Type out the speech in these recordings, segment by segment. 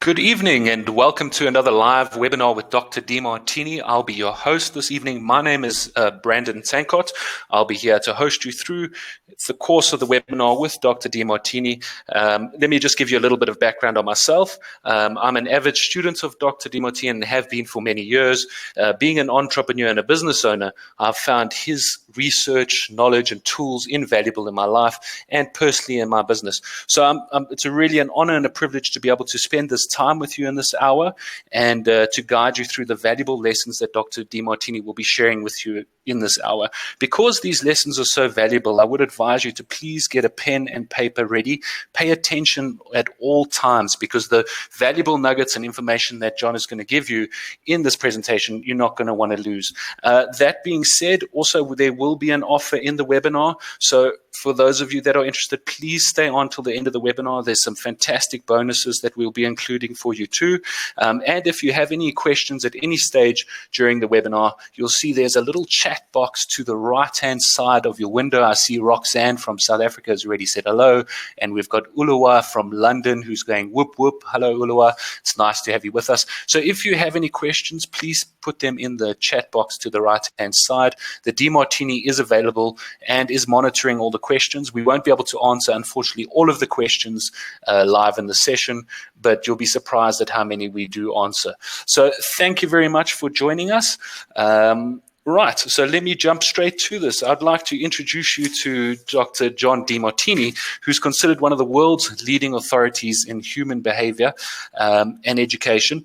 Good evening and welcome to another live webinar with Dr. Demartini. I'll be your host this evening. My name is Brandon Tankot. I'll be here to host you through the course of the webinar with Dr. Demartini. Let me just give you a little bit of background on myself. I'm an avid student of Dr. Demartini and have been for many years. Being an entrepreneur and a business owner, I've found his research, knowledge, and tools invaluable in my life and personally in my business. So it's really an honor and a privilege to be able to spend this time with you in this hour and to guide you through the valuable lessons that Dr. Demartini will be sharing with you in this hour. Because these lessons are so valuable, I would advise you to please get a pen and paper ready. Pay attention at all times because the valuable nuggets and information that John is going to give you in this presentation, you're not going to want to lose. That being said, also there will be an offer in the webinar. So for those of you that are interested, please stay on till the end of the webinar. There's some fantastic bonuses that we'll be including for you too. And if you have any questions at any stage during the webinar, you'll see there's a little chat box to the right-hand side of your window. I see Roxanne from South Africa has already said hello. And we've got Uluwa from London who's going whoop, whoop. Hello, Uluwa. It's nice to have you with us. So if you have any questions, please put them in the chat box to the right-hand side. The Demartini is available and is monitoring all the questions. We won't be able to answer, unfortunately, all of the questions live in the session, but you'll be surprised at how many we do answer. So thank you very much for joining us. Right, so let me jump straight to this. I'd like to introduce you to Dr. John Demartini, who's considered one of the world's leading authorities in human behavior and education.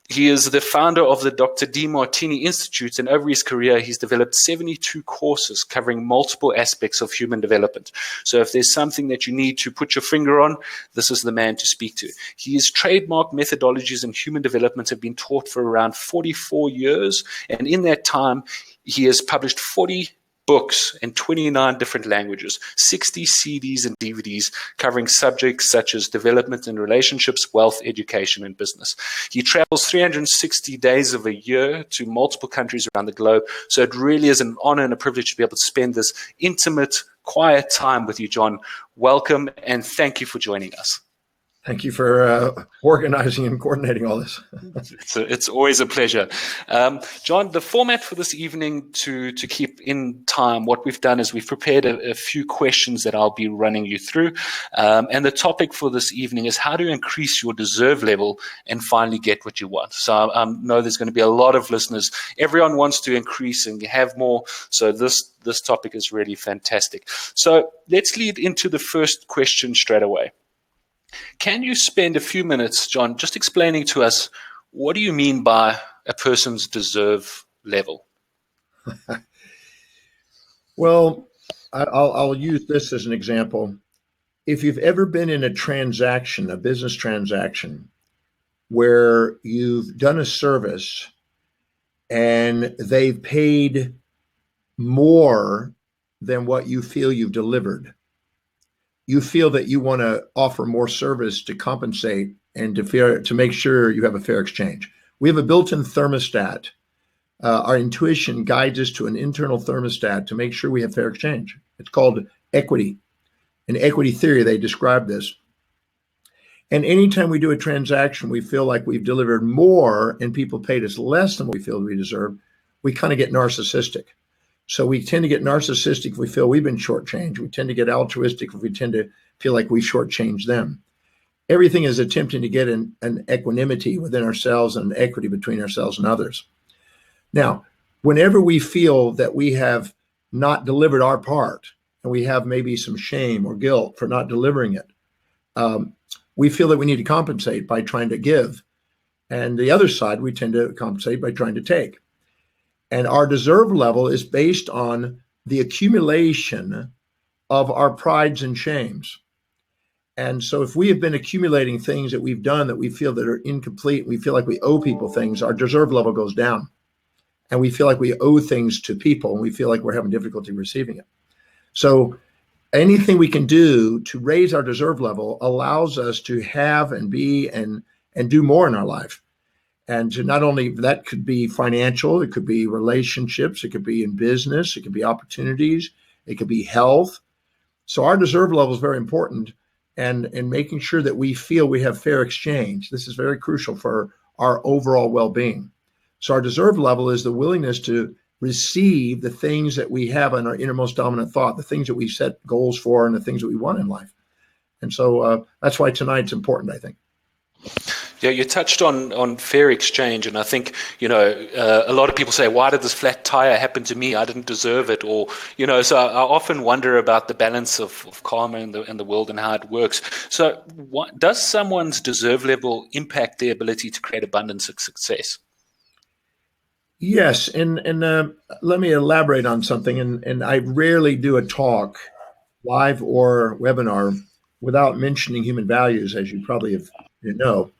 He is the founder of the Dr. Demartini Institute, and over his career, he's developed 72 courses covering multiple aspects of human development. So if there's something that you need to put your finger on, this is the man to speak to. His trademark methodologies in human development have been taught for around 44 years, and in that time, he has published 40 books in 29 different languages, 60 CDs and DVDs covering subjects such as development and relationships, wealth, education, and business. He travels 360 days of a year to multiple countries around the globe. So it really is an honor and a privilege to be able to spend this intimate, quiet time with you, John. Welcome, and thank you for joining us. Thank you for organizing and coordinating all this. It's always a pleasure. John, the format for this evening to keep in time, what we've done is we've prepared a few questions that I'll be running you through. And the topic for this evening is how to increase your deserve level and finally get what you want. So I know there's going to be a lot of listeners. Everyone wants to increase and have more. So this topic is really fantastic. So let's lead into the first question straight away. Can you spend a few minutes, John, just explaining to us what do you mean by a person's deserve level? Well, I'll use this as an example. If you've ever been in a transaction, a business transaction, where you've done a service and they've paid more than what you feel you've delivered, you feel that you want to offer more service to compensate and to make sure you have a fair exchange. We have a built-in thermostat. Our intuition guides us to an internal thermostat to make sure we have fair exchange. It's called equity. In equity theory, they describe this. And anytime we do a transaction, we feel like we've delivered more and people paid us less than what we feel we deserve, we kind of get narcissistic. So we tend to get narcissistic if we feel we've been shortchanged. We tend to get altruistic if we tend to feel like we shortchanged them. Everything is attempting to get an equanimity within ourselves and an equity between ourselves and others. Now, whenever we feel that we have not delivered our part and we have maybe some shame or guilt for not delivering it, we feel that we need to compensate by trying to give. And the other side, we tend to compensate by trying to take. And our deserve level is based on the accumulation of our prides and shames. And so if we have been accumulating things that we've done that we feel that are incomplete, we feel like we owe people things, our deserve level goes down. And we feel like we owe things to people and we feel like we're having difficulty receiving it. So anything we can do to raise our deserve level allows us to have and be and do more in our life. And to not only, that could be financial, it could be relationships, it could be in business, it could be opportunities, it could be health. So our deserve level is very important. and making sure that we feel we have fair exchange. This is very crucial for our overall well-being. So our deserve level is the willingness to receive the things that we have in our innermost dominant thought, the things that we set goals for, and the things that we want in life. And so that's why tonight's important, I think. Yeah, you touched on fair exchange, and I think, a lot of people say, why did this flat tire happen to me? I didn't deserve it. Or, so I often wonder about the balance of karma in the world and how it works. So does someone's deserve level impact their ability to create abundance and success? Yes, and let me elaborate on something. And I rarely do a talk, live or webinar, without mentioning human values, as you probably have, know.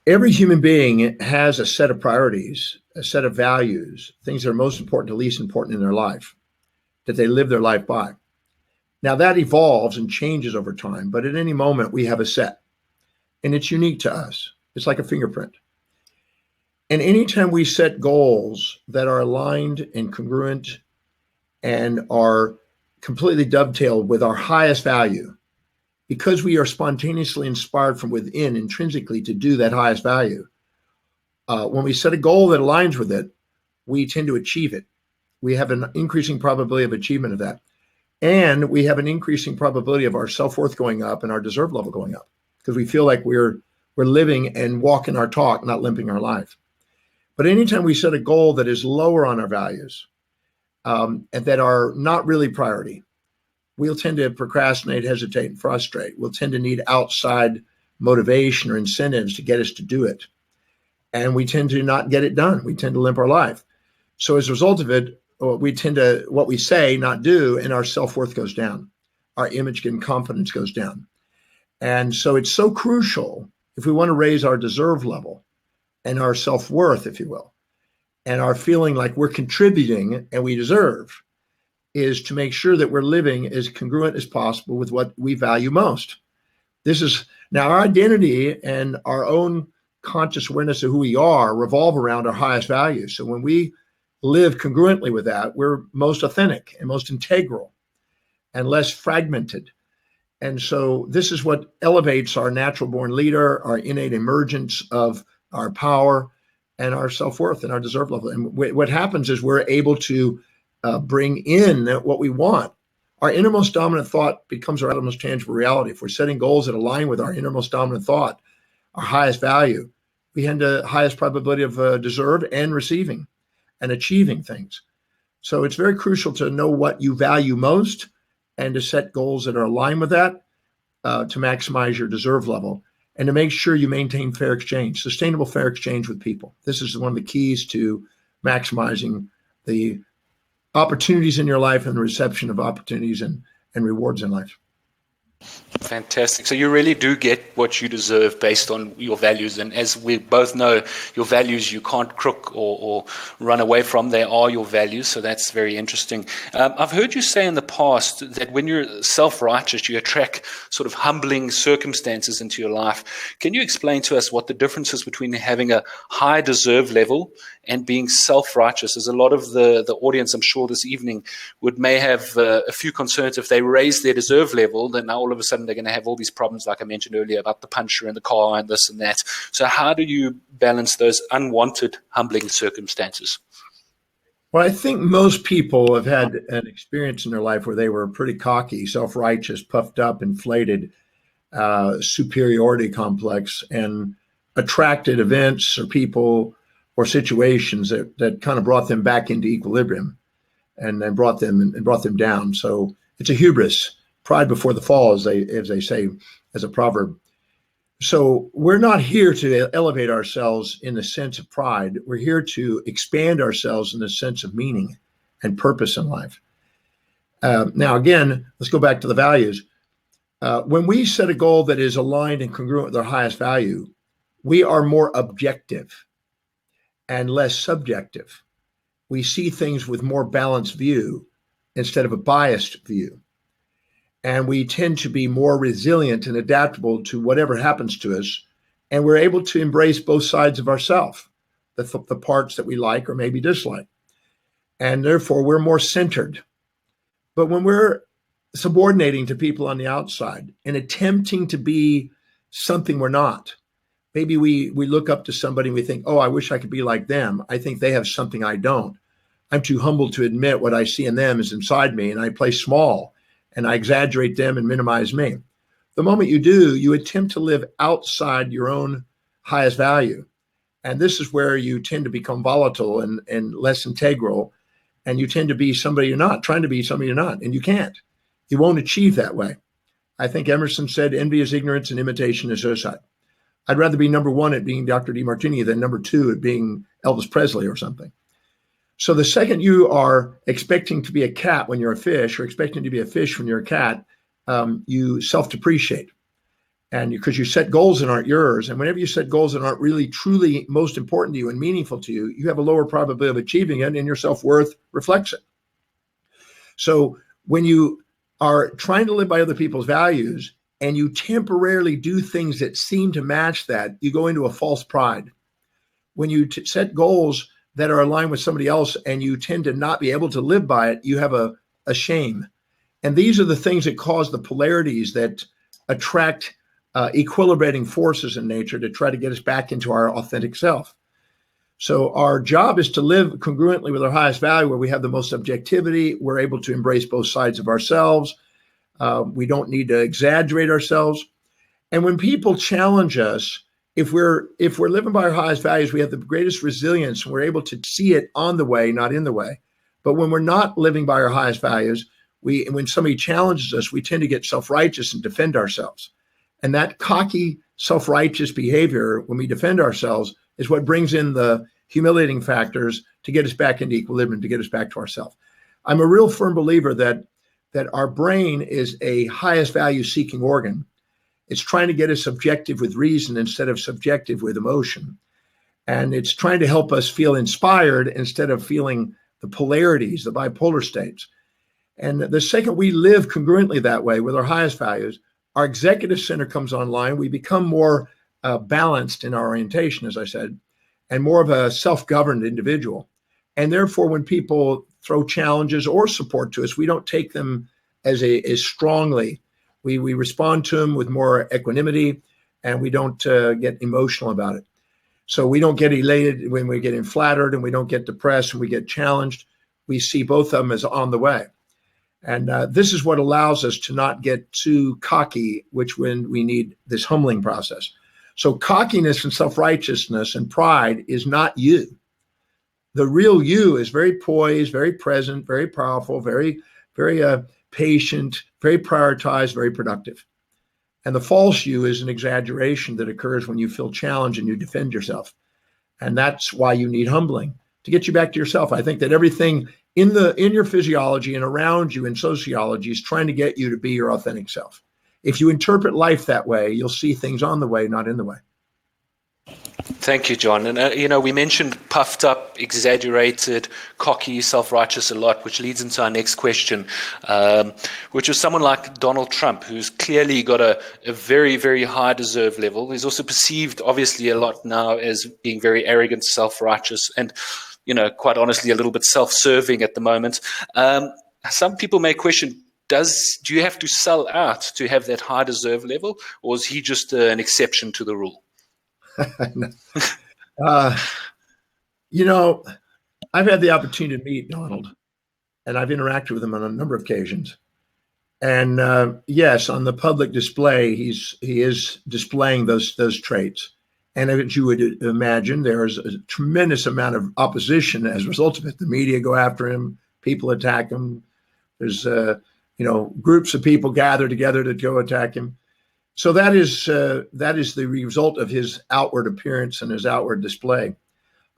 Every human being has a set of priorities, a set of values, things that are most important to least important in their life, that they live their life by. Now that evolves and changes over time, but at any moment we have a set, and it's unique to us. It's like a fingerprint. And anytime we set goals that are aligned and congruent and are completely dovetailed with our highest value, because we are spontaneously inspired from within intrinsically to do that highest value, when we set a goal that aligns with it, we tend to achieve it. We have an increasing probability of achievement of that. And we have an increasing probability of our self-worth going up and our deserve level going up, because we feel like we're living and walking our talk, not limping our life. But anytime we set a goal that is lower on our values, and that are not really priority, we'll tend to procrastinate, hesitate, and frustrate. We'll tend to need outside motivation or incentives to get us to do it. And we tend to not get it done. We tend to limp our life. So as a result of it, we tend to, what we say, not do, and our self-worth goes down. Our image and confidence goes down. And so it's so crucial, if we want to raise our deserve level and our self-worth, if you will, and our feeling like we're contributing and we deserve, is to make sure that we're living as congruent as possible with what we value most. This is now our identity, and our own conscious awareness of who we are revolve around our highest values. So when we live congruently with that, we're most authentic and most integral and less fragmented. And so this is what elevates our natural born leader, our innate emergence of our power and our self-worth and our deserve level. And what happens is we're able to bring in what we want. Our innermost dominant thought becomes our outermost tangible reality. If we're setting goals that align with our innermost dominant thought, our highest value, we have the highest probability of deserve and receiving and achieving things. So it's very crucial to know what you value most and to set goals that are aligned with that, to maximize your deserve level, and to make sure you maintain fair exchange, sustainable fair exchange with people. This is one of the keys to maximizing the opportunities in your life and the reception of opportunities and rewards in life. Fantastic. So you really do get what you deserve based on your values. And as we both know, your values you can't crook or run away from. They are your values. So that's very interesting. I've heard you say in the past that when you're self-righteous, you attract sort of humbling circumstances into your life. Can you explain to us what the difference is between having a high deserve level and being self-righteous? As a lot of the audience, I'm sure this evening, may have a few concerns. If they raise their deserve level, then now all of a sudden they're going to have all these problems, like I mentioned earlier, about the puncher in the car and this and that. So how do you balance those unwanted, humbling circumstances? Well, I think most people have had an experience in their life where they were pretty cocky, self-righteous, puffed up, inflated, superiority complex, and attracted events or people or situations that kind of brought them back into equilibrium and then brought them down. So it's a hubris, pride before the fall, as they say, as a proverb. So we're not here to elevate ourselves in the sense of pride. We're here to expand ourselves in the sense of meaning and purpose in life. Now, again, let's go back to the values. When we set a goal that is aligned and congruent with our highest value, we are more objective and less subjective. We see things with more balanced view instead of a biased view. And we tend to be more resilient and adaptable to whatever happens to us. And we're able to embrace both sides of ourselves, the parts that we like or maybe dislike. And therefore, we're more centered. But when we're subordinating to people on the outside and attempting to be something we're not. Maybe we look up to somebody and we think, oh, I wish I could be like them. I think they have something I don't. I'm too humble to admit what I see in them is inside me, and I play small and I exaggerate them and minimize me. The moment you do, you attempt to live outside your own highest value. And this is where you tend to become volatile and less integral. And you tend to be somebody you're not, trying to be somebody you're not, and you can't. You won't achieve that way. I think Emerson said, envy is ignorance and imitation is suicide. I'd rather be number one at being Dr. Demartini than number two at being Elvis Presley or something. So the second you are expecting to be a cat when you're a fish, or expecting to be a fish when you're a cat, you self-depreciate. And because you set goals that aren't yours, and whenever you set goals that aren't really truly most important to you and meaningful to you, you have a lower probability of achieving it, and your self-worth reflects it. So when you are trying to live by other people's values and you temporarily do things that seem to match that, you go into a false pride. When you set goals that are aligned with somebody else and you tend to not be able to live by it, you have a shame. And these are the things that cause the polarities that attract equilibrating forces in nature to try to get us back into our authentic self. So our job is to live congruently with our highest value, where we have the most objectivity. We're able to embrace both sides of ourselves. We don't need to exaggerate ourselves. And when people challenge us, if we're living by our highest values, we have the greatest resilience, and we're able to see it on the way, not in the way. But when we're not living by our highest values, when somebody challenges us, we tend to get self-righteous and defend ourselves. And that cocky, self-righteous behavior, when we defend ourselves, is what brings in the humiliating factors to get us back into equilibrium, to get us back to ourselves. I'm a real firm believer that our brain is a highest value seeking organ. It's trying to get us objective with reason instead of subjective with emotion. And it's trying to help us feel inspired instead of feeling the polarities, the bipolar states. And the second we live congruently that way with our highest values, our executive center comes online. We become more balanced in our orientation, as I said, and more of a self-governed individual. And therefore, when people throw challenges or support to us, we don't take them as strongly. We respond to them with more equanimity, and we don't get emotional about it. So we don't get elated when we get flattered, and we don't get depressed when we get challenged. We see both of them as on the way. And this is what allows us to not get too cocky, when we need this humbling process. So cockiness and self-righteousness and pride is not you. The real you is very poised, very present, very powerful, very, very patient, very prioritized, very productive. And the false you is an exaggeration that occurs when you feel challenged and you defend yourself. And that's why you need humbling, to get you back to yourself. I think that everything in your physiology and around you in sociology is trying to get you to be your authentic self. If you interpret life that way, you'll see things on the way, not in the way. Thank you, John. And, we mentioned puffed up, exaggerated, cocky, self-righteous a lot, which leads into our next question, which is someone like Donald Trump, who's clearly got a very, very high deserve level. He's also perceived, obviously, a lot now as being very arrogant, self-righteous, and, quite honestly, a little bit self-serving at the moment. Some people may question, do you have to sell out to have that high deserve level, or is he just an exception to the rule? I've had the opportunity to meet Donald, and I've interacted with him on a number of occasions. And yes, on the public display, he is displaying those traits. And as you would imagine, there is a tremendous amount of opposition as a result of it. The media go after him, people attack him. There's groups of people gather together to go attack him. So that is the result of his outward appearance and his outward display.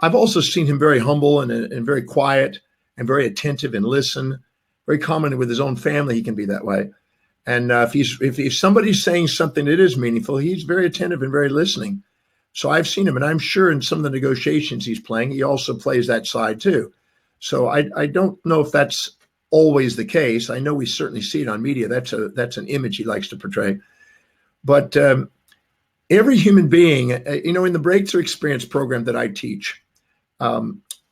I've also seen him very humble and very quiet and very attentive and listen. Very common with his own family, he can be that way. And if somebody's saying something that is meaningful, he's very attentive and very listening. So I've seen him, and I'm sure in some of the negotiations he's playing, he also plays that side too. So I don't know if that's always the case. I know we certainly see it on media. That's an image he likes to portray. But every human being, in the Breakthrough Experience program that I teach,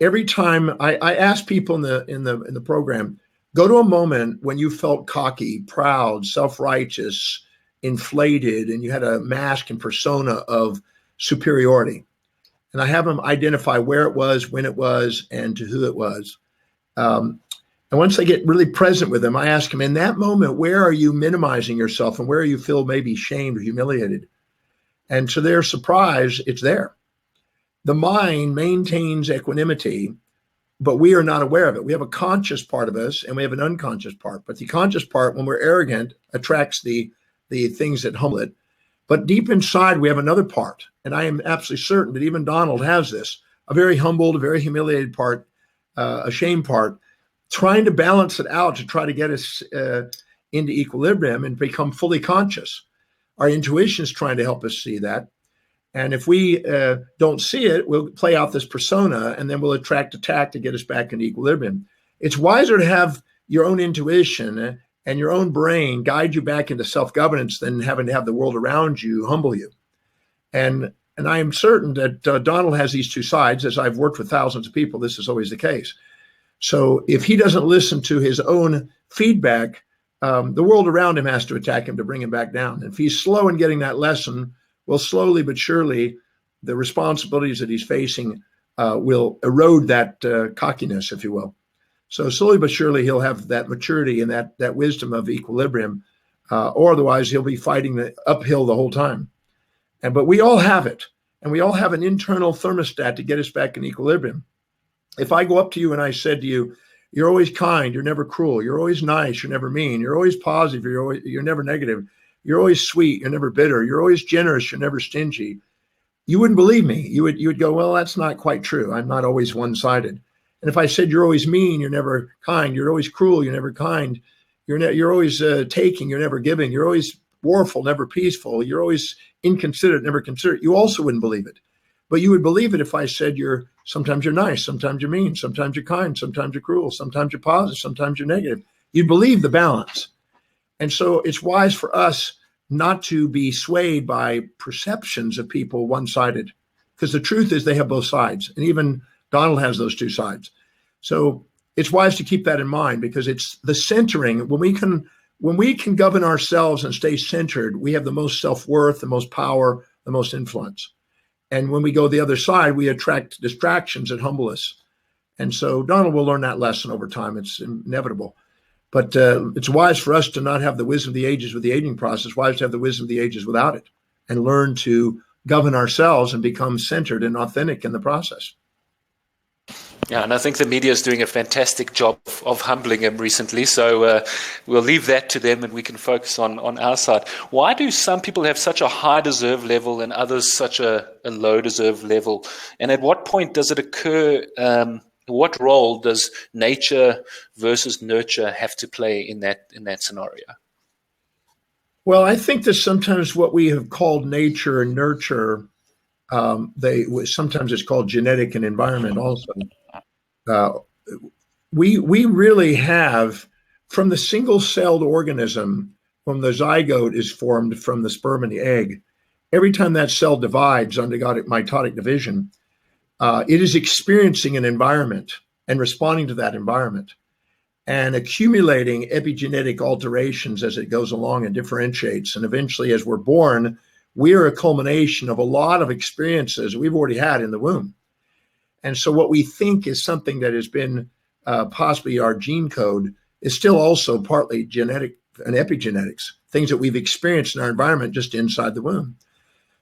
every time I ask people in the program, Go to a moment when you felt cocky, proud, self-righteous, inflated, and you had a mask and persona of superiority. And I have them identify where it was, when it was, and to who it was. Um, and once they get really present with them, I ask them, in that moment, where are you minimizing yourself and where you feel maybe shamed or humiliated? And to their surprise, it's there. The mind maintains equanimity, but we are not aware of it. We have a conscious part of us and we have an unconscious part. But the conscious part, when we're arrogant, attracts the things that humble it. But deep inside, we have another part. And I am absolutely certain that even Donald has this, a very humbled, a very humiliated part, a shame part, trying to balance it out to try to get us into equilibrium and become fully conscious. Our intuition is trying to help us see that. And if we don't see it, we'll play out this persona and then we'll attract attack to get us back into equilibrium. It's wiser to have your own intuition and your own brain guide you back into self-governance than having to have the world around you humble you. And I am certain that Donald has these two sides. As I've worked with thousands of people, this is always the case. So if he doesn't listen to his own feedback, the world around him has to attack him to bring him back down. If he's slow in getting that lesson, well, slowly but surely, the responsibilities that he's facing will erode that cockiness, if you will. So slowly but surely, he'll have that maturity and that wisdom of equilibrium, or otherwise he'll be fighting the uphill the whole time. But we all have it, and we all have an internal thermostat to get us back in equilibrium. If I go up to you and I said to you, you're always kind, you're never cruel, you're always nice, you're never mean, you're always positive, you're never negative, you're always sweet, you're never bitter, you're always generous, you're never stingy, you wouldn't believe me. You would go, well, that's not quite true. I'm not always one-sided. And if I said you're always mean, you're never kind, you're always cruel, you're never kind, you're always taking, you're never giving, you're always warful, never peaceful, you're always inconsiderate, never considerate, you also wouldn't believe it. But you would believe it if I said sometimes you're nice, sometimes you're mean, sometimes you're kind, sometimes you're cruel, sometimes you're positive, sometimes you're negative. You'd believe the balance. And so it's wise for us not to be swayed by perceptions of people one-sided, because the truth is they have both sides. And even Donald has those two sides. So it's wise to keep that in mind, because it's the centering. When we can govern ourselves and stay centered, we have the most self-worth, the most power, the most influence. And when we go the other side, we attract distractions that humble us. And so Donald will learn that lesson over time. It's inevitable. But it's wise for us to not have the wisdom of the ages with the aging process, wise to have the wisdom of the ages without it, and learn to govern ourselves and become centered and authentic in the process. Yeah, and I think the media is doing a fantastic job of humbling him recently. So we'll leave that to them and we can focus on our side. Why do some people have such a high deserve level and others such a low deserve level? And at what point does it occur? What role does nature versus nurture have to play in that scenario? Well, I think that sometimes what we have called nature and nurture, sometimes it's called genetic and environment also. We really have, from the single-celled organism, when the zygote is formed from the sperm and the egg, every time that cell divides under mitotic division, it is experiencing an environment and responding to that environment and accumulating epigenetic alterations as it goes along and differentiates. And eventually, as we're born, we are a culmination of a lot of experiences we've already had in the womb. And so what we think is something that has been possibly our gene code is still also partly genetic and epigenetics, things that we've experienced in our environment just inside the womb.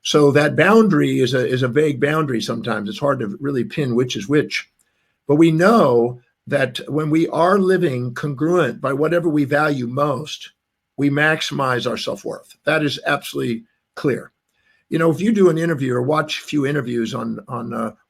So that boundary is a vague boundary sometimes. It's hard to really pin which is which. But we know that when we are living congruent by whatever we value most, we maximize our self-worth. That is absolutely clear. You know, if you do an interview or watch a few interviews on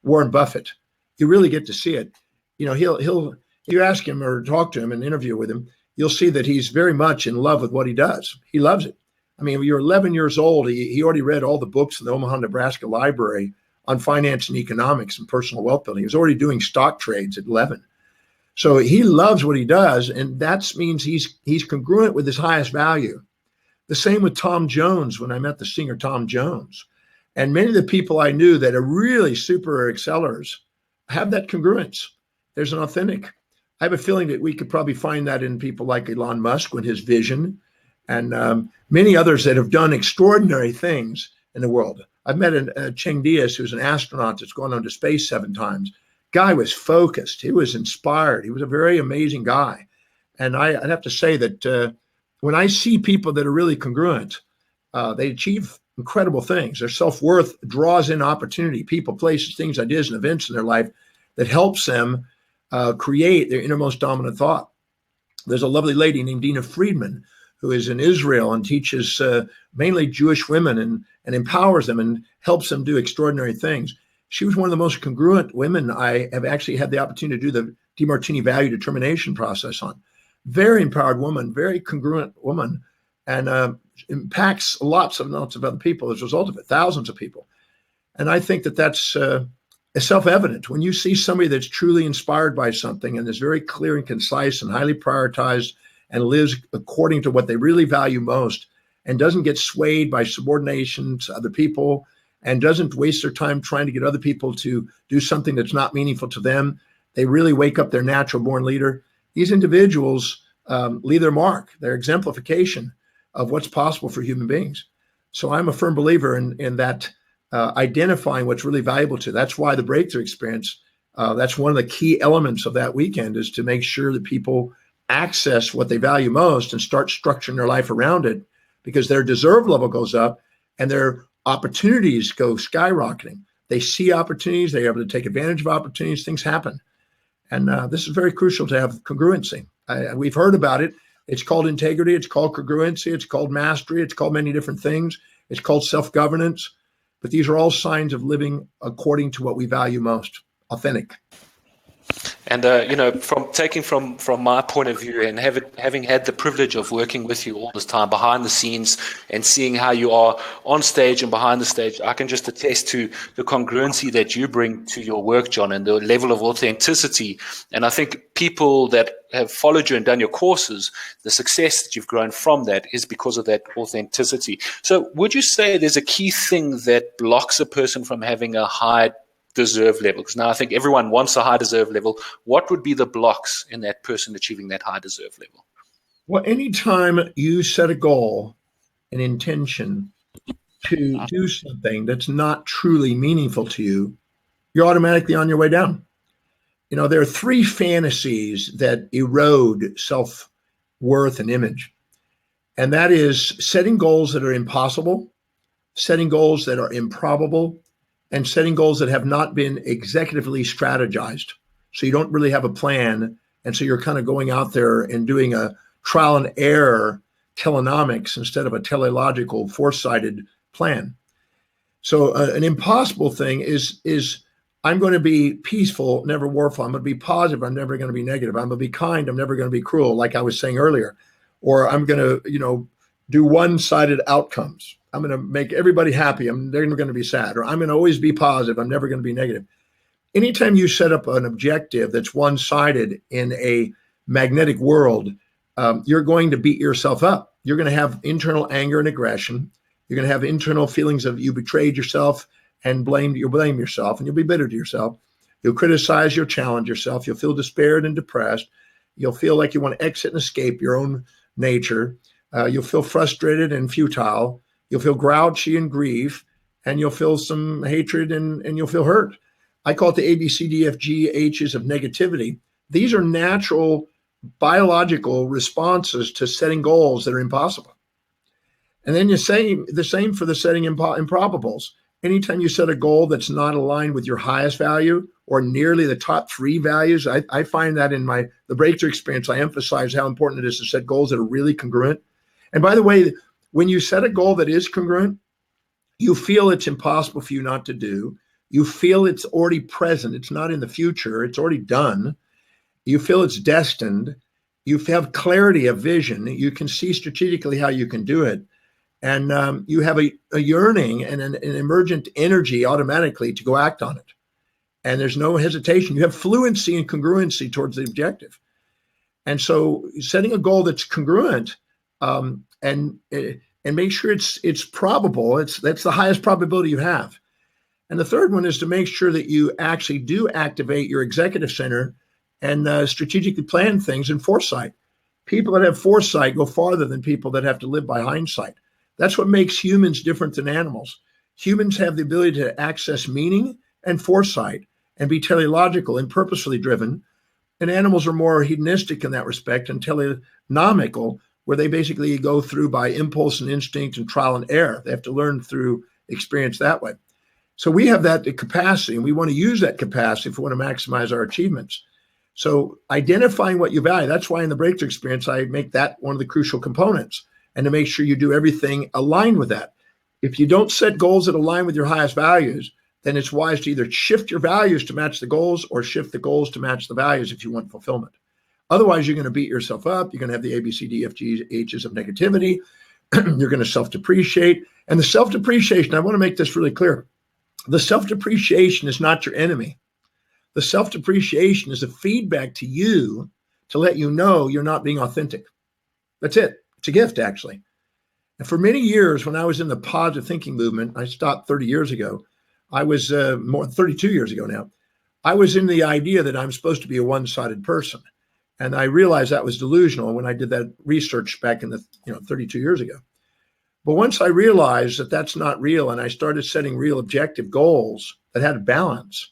Warren Buffett, you really get to see it. You know, he'll you ask him or talk to him and interview with him, you'll see that he's very much in love with what he does. He loves it. I mean, when you're 11 years old, he already read all the books in the Omaha, Nebraska library on finance and economics and personal wealth building. He was already doing stock trades at 11. So he loves what he does, and that means he's congruent with his highest value. The same with Tom Jones when I met the singer Tom Jones. And many of the people I knew that are really super excellers have that congruence. There's an authentic I have a feeling that we could probably find that in people like Elon Musk with his vision, and many others that have done extraordinary things in the world. I've met Cheng Diaz, who's an astronaut that's gone on to space 7 times. Guy was focused. He was inspired. He was a very amazing guy. And I'd have to say that when I see people that are really congruent, they achieve incredible things. Their self-worth draws in opportunity, people, places, things, ideas, and events in their life that helps them create their innermost dominant thought. There's a lovely lady named Dina Friedman who is in Israel and teaches mainly Jewish women and empowers them and helps them do extraordinary things. She was one of the most congruent women I have actually had the opportunity to do the Demartini value determination process on. Very empowered woman, very congruent woman, and impacts lots and lots of other people as a result of it, thousands of people. And I think that that's self-evident. When you see somebody that's truly inspired by something and is very clear and concise and highly prioritized and lives according to what they really value most and doesn't get swayed by subordination to other people and doesn't waste their time trying to get other people to do something that's not meaningful to them, they really wake up their natural born leader. These individuals leave their mark, their exemplification of what's possible for human beings. So I'm a firm believer in that identifying what's really valuable to. That's why the breakthrough experience, that's one of the key elements of that weekend, is to make sure that people access what they value most and start structuring their life around it, because their deserve level goes up and their opportunities go skyrocketing. They see opportunities, they're able to take advantage of opportunities, things happen. And this is very crucial to have congruency. We've heard about it. It's called integrity. It's called congruency. It's called mastery. It's called many different things. It's called self-governance. But these are all signs of living according to what we value most, authentic. And from my point of view, and having had the privilege of working with you all this time behind the scenes and seeing how you are on stage and behind the stage, I can just attest to the congruency that you bring to your work, John, and the level of authenticity. And I think people that have followed you and done your courses, the success that you've grown from that is because of that authenticity. So would you say there's a key thing that blocks a person from having a high deserve level? Because now I think everyone wants a high deserve level. What would be the blocks in that person achieving that high deserve level? Well, anytime you set a goal, an intention to do something that's not truly meaningful to you, you're automatically on your way down. You know, there are 3 fantasies that erode self-worth and image. And that is setting goals that are impossible, setting goals that are improbable, and setting goals that have not been executively strategized. So you don't really have a plan. And so you're kind of going out there and doing a trial and error telenomics instead of a teleological, foresighted plan. So an impossible thing is I'm going to be peaceful, never warful. I'm going to be positive. I'm never going to be negative. I'm going to be kind. I'm never going to be cruel, like I was saying earlier. Or I'm going to, do one-sided outcomes. I'm going to make everybody happy. They're going to be sad. Or I'm going to always be positive. I'm never going to be negative. Anytime you set up an objective that's one-sided in a magnetic world, you're going to beat yourself up. You're going to have internal anger and aggression. You're going to have internal feelings of you betrayed yourself and you'll blame yourself, and you'll be bitter to yourself. You'll criticize, you'll challenge yourself. You'll feel despaired and depressed. You'll feel like you want to exit and escape your own nature. You'll feel frustrated and futile. You'll feel grouchy and grief, and you'll feel some hatred and you'll feel hurt. I call it the ABCDFGHs of negativity. These are natural biological responses to setting goals that are impossible. And then you say the same for the setting improbables. Anytime you set a goal that's not aligned with your highest value or nearly the top 3 values, I find that in the breakthrough experience, I emphasize how important it is to set goals that are really congruent. And by the way, when you set a goal that is congruent, you feel it's impossible for you not to do. You feel it's already present. It's not in the future. It's already done. You feel it's destined. You have clarity of vision. You can see strategically how you can do it. And you have a yearning and an emergent energy automatically to go act on it. And there's no hesitation. You have fluency and congruency towards the objective. And so setting a goal that's congruent and make sure it's probable. That's the highest probability you have. And the third one is to make sure that you actually do activate your executive center and strategically plan things and foresight. People that have foresight go farther than people that have to live by hindsight. That's what makes humans different than animals. Humans have the ability to access meaning and foresight and be teleological and purposefully driven. And animals are more hedonistic in that respect and telenomical, where they basically go through by impulse and instinct and trial and error. They have to learn through experience that way. So we have that capacity, and we want to use that capacity if we want to maximize our achievements. So identifying what you value, that's why in the breakthrough experience, I make that one of the crucial components, and to make sure you do everything aligned with that. If you don't set goals that align with your highest values, then it's wise to either shift your values to match the goals or shift the goals to match the values if you want fulfillment. Otherwise, you're going to beat yourself up. You're going to have the A, B, C, D, F, G, H's of negativity. You're going to self-depreciate. And the self-depreciation, I want to make this really clear. The self-depreciation is not your enemy. The self-depreciation is a feedback to you to let you know you're not being authentic. That's it. It's a gift, actually. And for many years, when I was in the positive thinking movement, I stopped 30 years ago. I was more 32 years ago now. I was in the idea that I'm supposed to be a one-sided person. And I realized that was delusional when I did that research back in the 32 years ago. But once I realized that that's not real, and I started setting real objective goals that had a balance,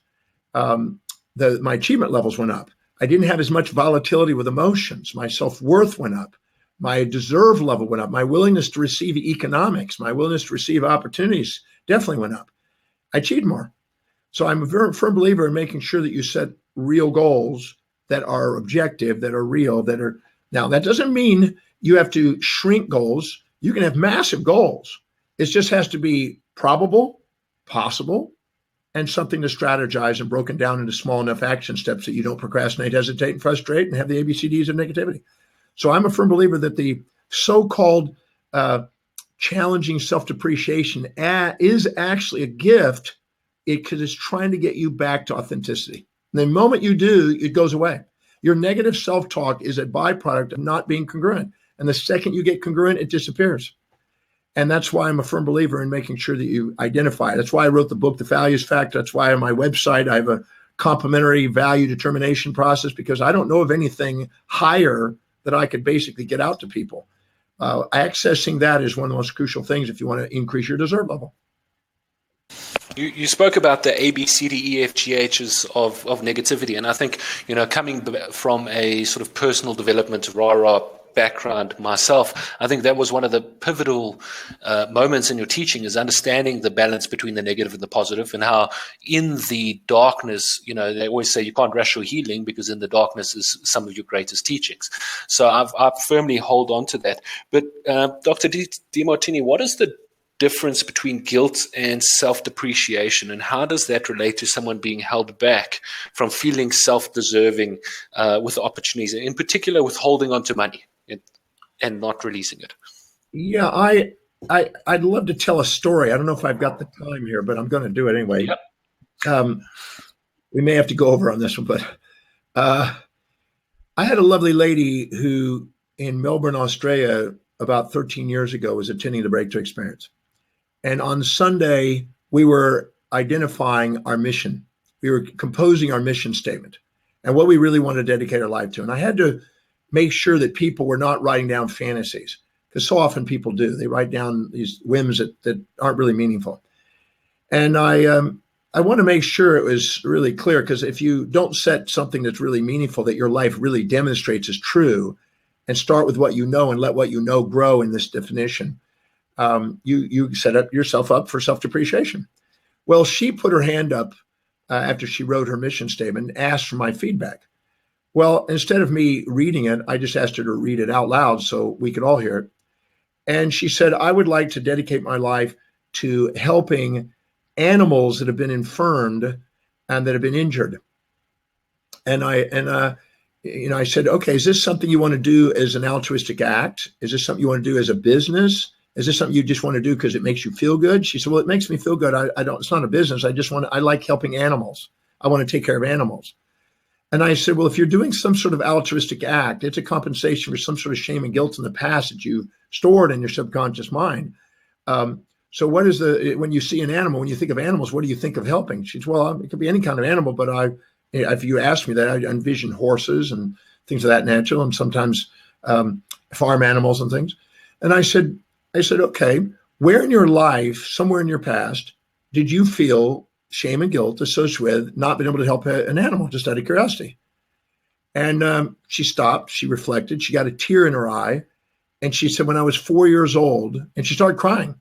my achievement levels went up. I didn't have as much volatility with emotions. My self-worth went up. My deserve level went up. My willingness to receive economics, my willingness to receive opportunities definitely went up. I achieved more. So I'm a very firm believer in making sure that you set real goals that are objective, that are real, now that doesn't mean you have to shrink goals. You can have massive goals. It just has to be probable, possible, and something to strategize and broken down into small enough action steps that you don't procrastinate, hesitate, and frustrate and have the ABCDs of negativity. So I'm a firm believer that the so-called challenging self-depreciation is actually a gift because it's trying to get you back to authenticity. And the moment you do, it goes away. Your negative self-talk is a byproduct of not being congruent. And the second you get congruent, it disappears. And that's why I'm a firm believer in making sure that you identify it. That's why I wrote the book, The Values Factor. That's why on my website, I have a complimentary value determination process, because I don't know of anything higher that I could basically get out to people. Accessing that is one of the most crucial things if you want to increase your deserve level. You spoke about the A, B, C, D, E, F, G, H's of negativity. And I think, coming from a sort of personal development, rah-rah background myself, I think that was one of the pivotal moments in your teaching, is understanding the balance between the negative and the positive, and how in the darkness, they always say you can't rush your healing because in the darkness is some of your greatest teachings. So I firmly hold on to that. But Dr. Demartini, what is the difference between guilt and self-depreciation, and how does that relate to someone being held back from feeling self-deserving with opportunities, in particular with holding on to money and not releasing it? Yeah, I'd love to tell a story. I don't know if I've got the time here, but I'm going to do it anyway. Yep. We may have to go over on this one, but I had a lovely lady who in Melbourne, Australia, about 13 years ago, was attending the Breakthrough Experience. And on Sunday, we were identifying our mission. We were composing our mission statement and what we really want to dedicate our life to. And I had to make sure that people were not writing down fantasies, because so often people do. They write down these whims that aren't really meaningful. And I want to make sure it was really clear, because if you don't set something that's really meaningful, that your life really demonstrates as true, and start with what you know and let what you know grow in this definition, you set yourself up for self-depreciation. Well, she put her hand up after she wrote her mission statement and asked for my feedback. Well, instead of me reading it, I just asked her to read it out loud so we could all hear it. And she said, I would like to dedicate my life to helping animals that have been infirmed and that have been injured. And I said, okay, is this something you want to do as an altruistic act? Is this something you want to do as a business? Is this something you just want to do because it makes you feel good? She said, well, it makes me feel good. I don't, it's not a business. I like helping animals. I want to take care of animals. And I said, well, if you're doing some sort of altruistic act, it's a compensation for some sort of shame and guilt in the past that you stored in your subconscious mind. So what is when you see an animal, when you think of animals, what do you think of helping? She said, well, it could be any kind of animal, but I if you ask me that, I envision horses and things of that nature, and sometimes farm animals and things. And I said, okay, where in your life, somewhere in your past, did you feel shame and guilt associated with not being able to help an animal, just out of curiosity? And she stopped, she reflected, she got a tear in her eye, and she said, when I was 4 years old, and she started crying.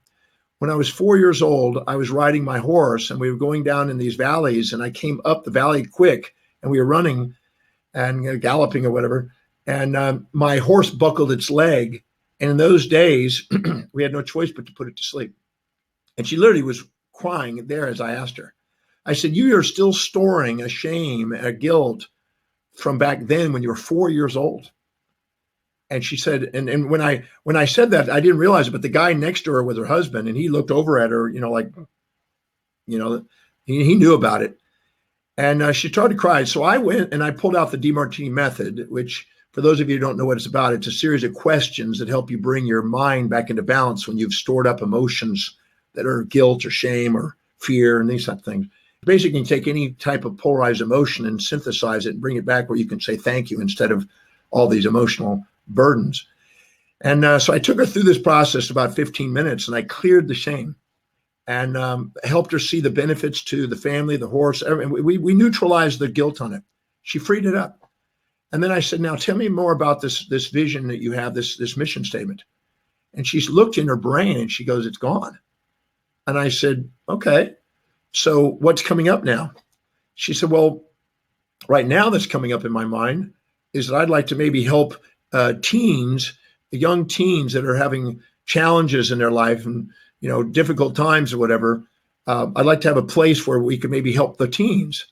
When I was 4 years old, I was riding my horse, and we were going down in these valleys, and I came up the valley quick, and we were running and galloping or whatever, and my horse buckled its leg. And in those days, we had no choice but to put it to sleep. And she literally was crying there as I asked her. I said, you are still storing a shame, a guilt from back then when you were 4 years old. And she said, and when I said that, I didn't realize it, but the guy next to her was her husband, and he looked over at her, he knew about it. And she started to cry. So I went and I pulled out the Demartini method, which, for those of you who don't know what it's about, it's a series of questions that help you bring your mind back into balance when you've stored up emotions that are guilt or shame or fear and these type of things. Basically, you can take any type of polarized emotion and synthesize it and bring it back where you can say thank you instead of all these emotional burdens. And so I took her through this process about 15 minutes, and I cleared the shame and helped her see the benefits to the family, the horse. We neutralized the guilt on it. She freed it up. And then I said, now tell me more about this vision that you have, this mission statement. And she's looked in her brain and she goes, it's gone. And I said, okay, so what's coming up now? She said, well, right now that's coming up in my mind is that I'd like to maybe help teens, the young teens that are having challenges in their life and, difficult times or whatever. I'd like to have a place where we could maybe help the teens.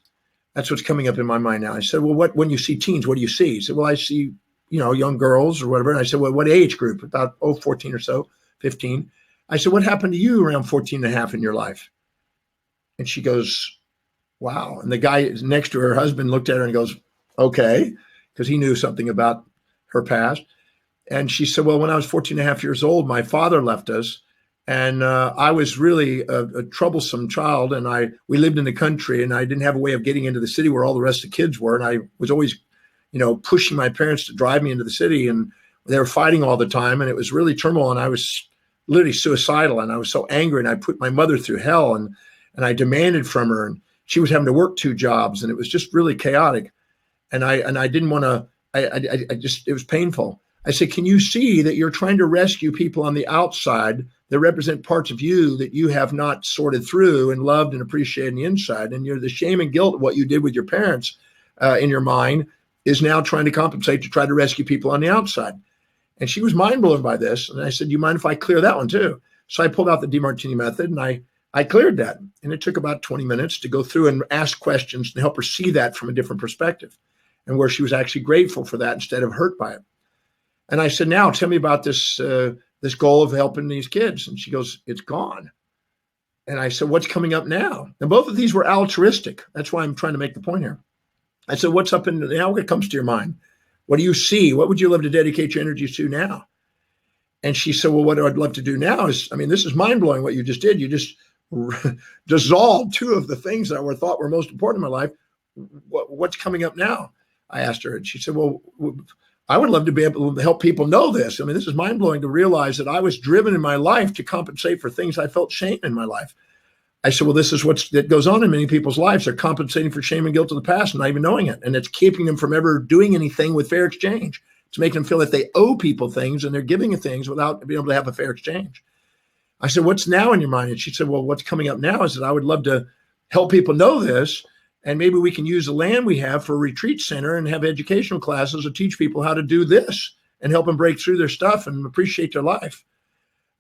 That's what's coming up in my mind now. I said, well, when you see teens, what do you see? He said, well, I see, young girls or whatever. And I said, well, what age group? About 14 or so, 15. I said, what happened to you around 14 and a half in your life? And she goes, wow. And the guy next to her husband looked at her and goes, okay, because he knew something about her past. And she said, well, when I was 14 and a half years old, my father left us. And I was really a troublesome child. And we lived in the country, and I didn't have a way of getting into the city where all the rest of the kids were. And I was always, pushing my parents to drive me into the city. And they were fighting all the time. And it was really turmoil. And I was literally suicidal. And I was so angry. And I put my mother through hell. And I demanded from her. And she was having to work 2 jobs. And it was just really chaotic. And I didn't want to, it was painful. I said, can you see that you're trying to rescue people on the outside that represent parts of you that you have not sorted through and loved and appreciated on the inside? And the shame and guilt of what you did with your parents in your mind is now trying to compensate to try to rescue people on the outside. And she was mind blown by this. And I said, you mind if I clear that one too? So I pulled out the Demartini method and I cleared that. And it took about 20 minutes to go through and ask questions to help her see that from a different perspective, and where she was actually grateful for that instead of hurt by it. And I said, now tell me about this goal of helping these kids. And she goes, it's gone. And I said, what's coming up now? And both of these were altruistic. That's why I'm trying to make the point here. I said, what's up now? What comes to your mind? What do you see? What would you love to dedicate your energies to now? And she said, well, what I'd love to do now is, this is mind blowing what you just did. You just dissolved 2 of the things that I thought were most important in my life. What's coming up now? I asked her, and she said, well, I would love to be able to help people know this. This is mind blowing to realize that I was driven in my life to compensate for things I felt shame in my life. I said, well, this is that goes on in many people's lives. They're compensating for shame and guilt of the past and not even knowing it. And it's keeping them from ever doing anything with fair exchange. It's making them feel that they owe people things and they're giving things without being able to have a fair exchange. I said, what's now in your mind? And she said, well, what's coming up now is that I would love to help people know this. And maybe we can use the land we have for a retreat center and have educational classes to teach people how to do this and help them break through their stuff and appreciate their life.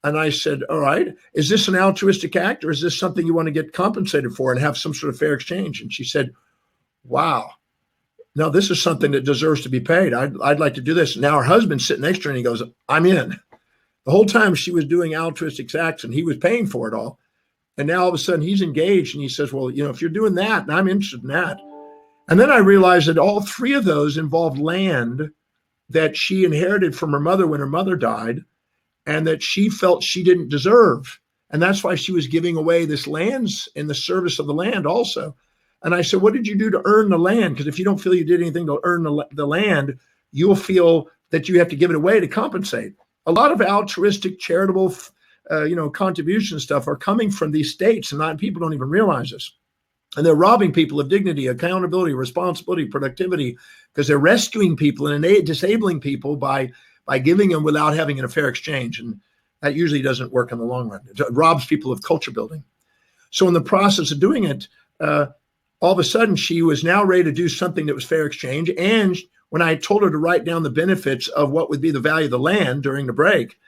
And I said, all right, is this an altruistic act, or is this something you want to get compensated for and have some sort of fair exchange? And she said, wow, no, this is something that deserves to be paid. I'd like to do this. Now her husband's sitting next to her and he goes, I'm in. The whole time she was doing altruistic acts and he was paying for it all. And now all of a sudden he's engaged and he says, well, if you're doing that, and I'm interested in that. And then I realized that all 3 of those involved land that she inherited from her mother when her mother died, and that she felt she didn't deserve. And that's why she was giving away this lands in the service of the land also. And I said, what did you do to earn the land? Because if you don't feel you did anything to earn the land, you'll feel that you have to give it away to compensate. A lot of altruistic, charitable, contribution stuff are coming from these states, and people don't even realize this. And they're robbing people of dignity, accountability, responsibility, productivity, because they're rescuing people and disabling people by giving them without having a fair exchange. And that usually doesn't work in the long run. It robs people of culture building. So in the process of doing it, all of a sudden she was now ready to do something that was fair exchange. And when I told her to write down the benefits of what would be the value of the land during the break,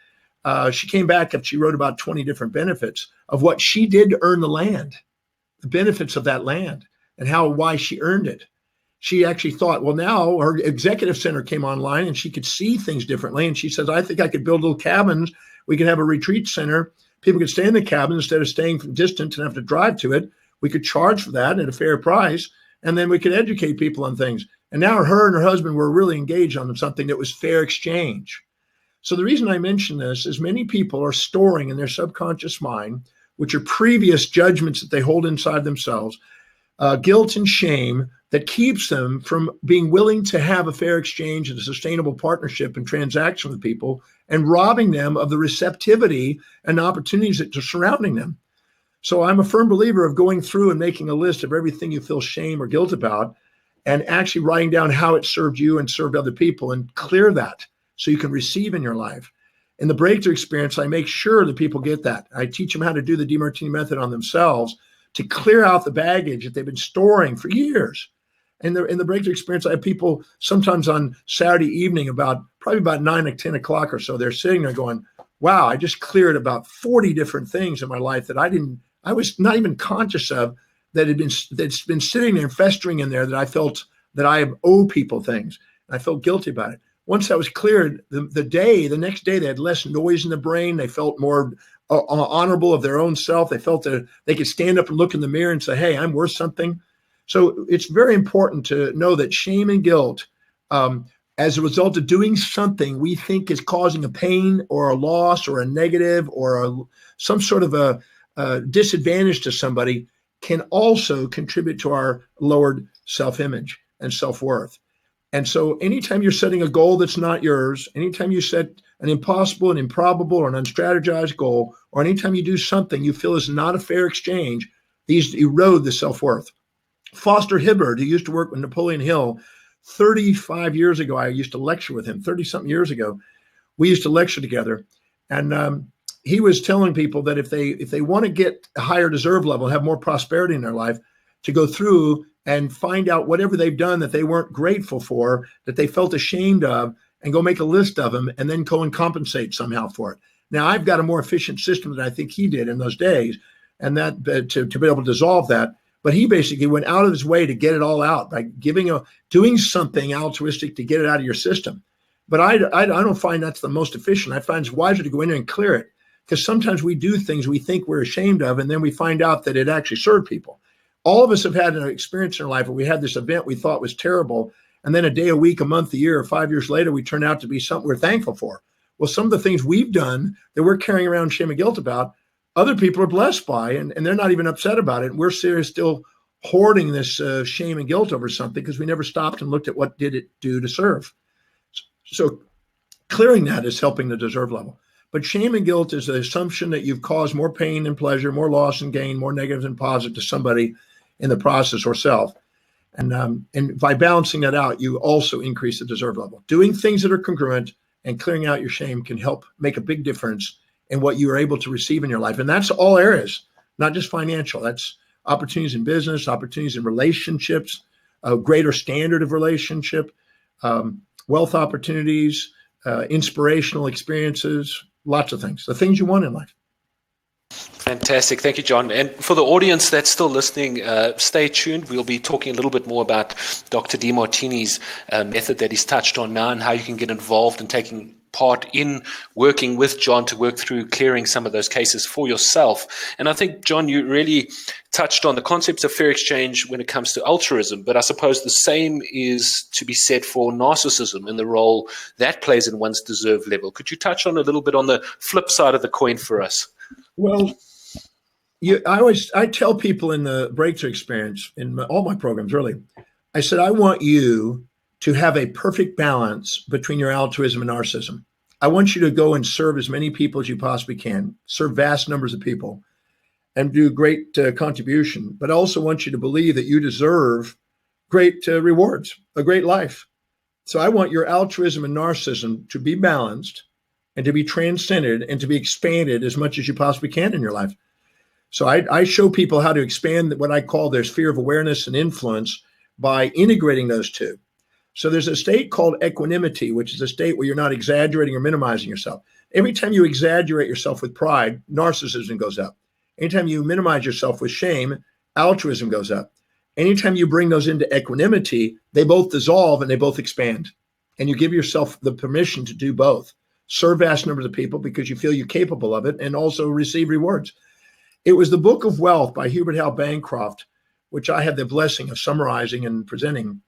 she came back and she wrote about 20 different benefits of what she did to earn the land, the benefits of that land, and why she earned it. She actually thought, well, now her executive center came online and she could see things differently. And she says, I think I could build little cabins. We could have a retreat center. People could stay in the cabin instead of staying from distance and have to drive to it. We could charge for that at a fair price. And then we could educate people on things. And now her and her husband were really engaged on something that was fair exchange. So the reason I mention this is many people are storing in their subconscious mind, which are previous judgments that they hold inside themselves, guilt and shame that keeps them from being willing to have a fair exchange and a sustainable partnership and transaction with people, and robbing them of the receptivity and opportunities that are surrounding them. So I'm a firm believer of going through and making a list of everything you feel shame or guilt about, and actually writing down how it served you and served other people, and clear that so you can receive in your life. In the breakthrough experience, I make sure that people get that. I teach them how to do the Demartini method on themselves to clear out the baggage that they've been storing for years. In the breakthrough experience, I have people sometimes on Saturday evening probably about 9 or 10 o'clock or so, they're sitting there going, wow, I just cleared about 40 different things in my life that I was not even conscious of, that's been sitting there festering in there, that I felt that I owe people things. And I felt guilty about it. Once that was cleared, the next day, they had less noise in the brain. They felt more honorable of their own self. They felt that they could stand up and look in the mirror and say, hey, I'm worth something. So it's very important to know that shame and guilt, as a result of doing something we think is causing a pain or a loss or a negative or some sort of a disadvantage to somebody, can also contribute to our lowered self-image and self-worth. And so anytime you're setting a goal that's not yours, anytime you set an impossible, an improbable, or an unstrategized goal, or anytime you do something you feel is not a fair exchange, these erode the self-worth. Foster Hibbard, who used to work with Napoleon Hill, 35 years ago, I used to lecture with him, 30-something years ago. We used to lecture together. And he was telling people that if they want to get a higher deserve level, have more prosperity in their life, to go through and find out whatever they've done that they weren't grateful for, that they felt ashamed of, and go make a list of them and then go and compensate somehow for it. Now, I've got a more efficient system than I think he did in those days, and that to be able to dissolve that. But he basically went out of his way to get it all out by doing something altruistic to get it out of your system. But I don't find that's the most efficient. I find it's wiser to go in there and clear it, because sometimes we do things we think we're ashamed of, and then we find out that it actually served people. All of us have had an experience in our life where we had this event we thought was terrible, and then a day, a week, a month, a year, or 5 years later, we turn out to be something we're thankful for. Well, some of the things we've done that we're carrying around shame and guilt about, other people are blessed by, and they're not even upset about it. And we're still hoarding this shame and guilt over something because we never stopped and looked at what did it do to serve. So clearing that is helping the deserve level. But shame and guilt is the assumption that you've caused more pain than pleasure, more loss and gain, more negative than positive to somebody in the process or self. And by balancing that out, you also increase the deserve level. Doing things that are congruent and clearing out your shame can help make a big difference in what you are able to receive in your life. And that's all areas, not just financial. That's opportunities in business, opportunities in relationships, a greater standard of relationship, wealth opportunities, inspirational experiences, lots of things, the things you want in life. Fantastic. Thank you, John. And for the audience that's still listening, stay tuned. We'll be talking a little bit more about Dr. Demartini's method that he's touched on now, and how you can get involved in taking part in working with John to work through clearing some of those cases for yourself. And I think, John, you really touched on the concepts of fair exchange when it comes to altruism, but I suppose the same is to be said for narcissism and the role that plays in one's deserve level. Could you touch on a little bit on the flip side of the coin for us? Well, I tell people in the breakthrough experience in all my programs, really, I said, I want you to have a perfect balance between your altruism and narcissism. I want you to go and serve as many people as you possibly can, serve vast numbers of people, and do great contribution. But I also want you to believe that you deserve great rewards, a great life. So I want your altruism and narcissism to be balanced and to be transcended and to be expanded as much as you possibly can in your life. So I show people how to expand what I call their sphere of awareness and influence by integrating those two. So there's a state called equanimity, which is a state where you're not exaggerating or minimizing yourself. Every time you exaggerate yourself with pride, narcissism goes up. Anytime you minimize yourself with shame, altruism goes up. Anytime you bring those into equanimity, they both dissolve and they both expand. And you give yourself the permission to do both. Serve vast numbers of people because you feel you're capable of it, and also receive rewards. It was the Book of Wealth by Hubert Hal Bancroft, which I had the blessing of summarizing and presenting,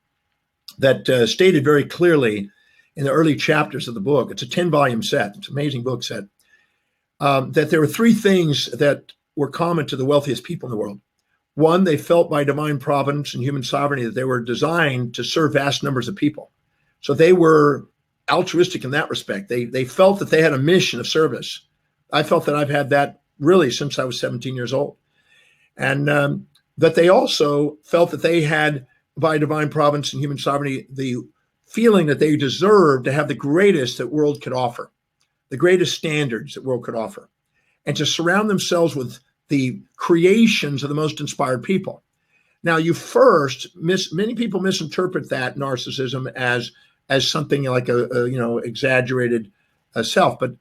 that stated very clearly in the early chapters of the book. It's a 10-volume set. It's an amazing book set. That there were three things that were common to the wealthiest people in the world. One, they felt by divine providence and human sovereignty that they were designed to serve vast numbers of people. So they were altruistic in that respect. They felt that they had a mission of service. I felt that I've had that really since I was 17 years old. And that they also felt that they had, by divine providence and human sovereignty, the feeling that they deserved to have the greatest that world could offer, the greatest standards that world could offer, and to surround themselves with the creations of the most inspired people. Now, many people misinterpret that narcissism as something like a exaggerated self, but